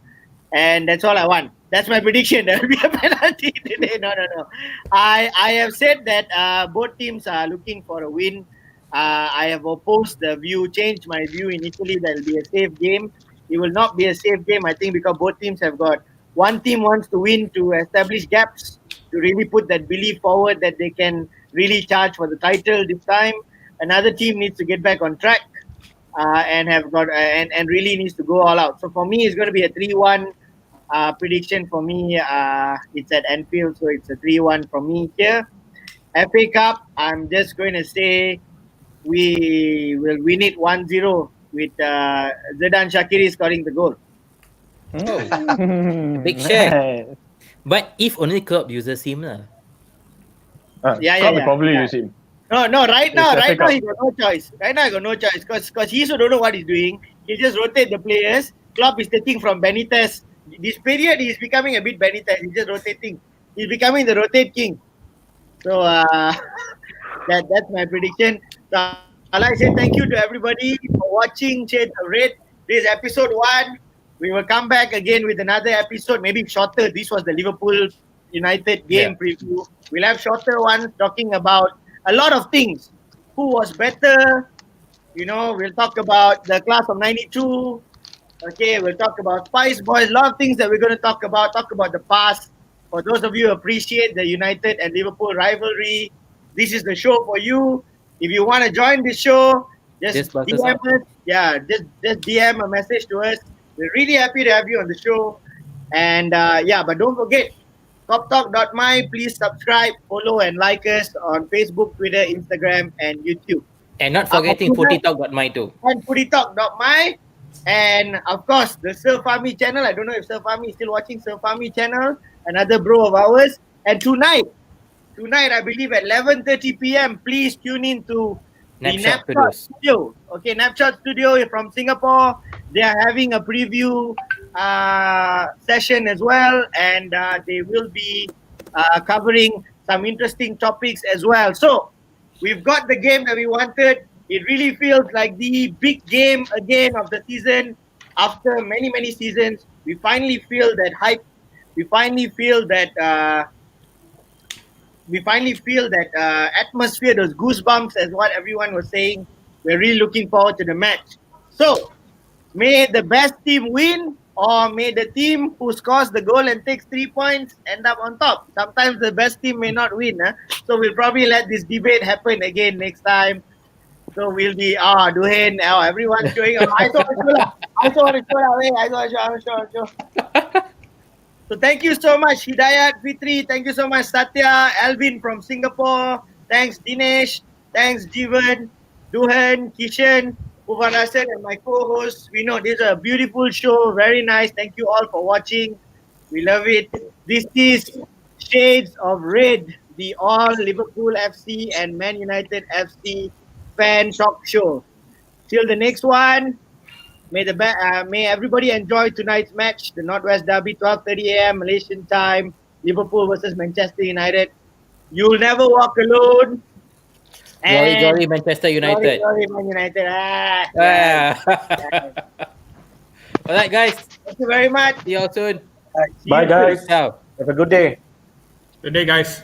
and that's all I want. That's my prediction. There will be a penalty today. No. I have said that both teams are looking for a win. I have opposed the view, changed my view initially that it will be a safe game. It will not be a safe game, I think, because both teams have got, one team wants to win to establish gaps, to really put that belief forward that they can really charge for the title this time. Another team needs to get back on track and have got and really needs to go all out. So for me, it's going to be a 3-1 prediction for me. It's at Anfield, so it's a 3-1 from me here. FA Cup, I'm just going to say we will win it 1-0 with Zidane Shaqiri scoring the goal. Big share. But if only Klopp uses him lah. Klopp will probably use him. No. Right now FA Cup. he got no choice. Right now he got no choice because he also don't know what he's doing. He just rotate the players. Klopp is taking from Benitez. This period he's becoming a bit Benitez. He's just rotating. He's becoming the rotate king. So that's my prediction. So I'd like to say thank you to everybody for watching Shades of Red. This is episode 1. We will come back again with another episode, maybe shorter. This was the Liverpool United game preview. We'll have shorter ones talking about a lot of things. Who was better? We'll talk about the class of 92. Okay, we'll talk about Spice Boys. A lot of things that we're going to talk about. Talk about the past. For those of you who appreciate the United and Liverpool rivalry, this is the show for you. If you want to join the show, just DM us. Yeah, just DM a message to us. We're really happy to have you on the show. And but don't forget, TheKOPTALK.my. Please subscribe, follow, and like us on Facebook, Twitter, Instagram, and YouTube. And not forgetting TheKOPTALK.my too. And TheKOPTALK.my. And of course, the Sir Fahmi channel. I don't know if Sir Fahmi is still watching Sir Fahmi channel. Another bro of ours. And tonight, I believe at 11:30 p.m., please tune in to the Napshot Studio. Okay, Napshot Studio from Singapore. They are having a preview session as well, and they will be covering some interesting topics as well. So we've got the game that we wanted. It really feels like the big game again of the season. After many seasons, we finally feel that hype. We finally feel that atmosphere, those goosebumps, as what everyone was saying. We're really looking forward to the match. So may the best team win, or may the team who scores the goal and takes 3 points end up on top. Sometimes the best team may not win. So we'll probably let this debate happen again next time. So we'll be DUHEN, everyone's showing up. I saw it. So thank you so much, Hidayat, Fitri. Thank you so much, Sathia, ALVIN from Singapore. Thanks, DINESH. Thanks, JEEVA, DUHEN, KISHEN, PUVA, and my co-host VINOTH. This is a beautiful show. Very nice. Thank you all for watching. We love it. This is Shades of Red, the all Liverpool FC and Man United FC fan talk show. Till the next one. May everybody enjoy tonight's match, the Northwest Derby, 12:30 a.m. Malaysian time, Liverpool versus Manchester United. You'll never walk alone. Glory, Manchester United. Glory, Man United. All right, guys. Thank you very much. See you all soon. Bye, guys. Have a good day. Good day, guys.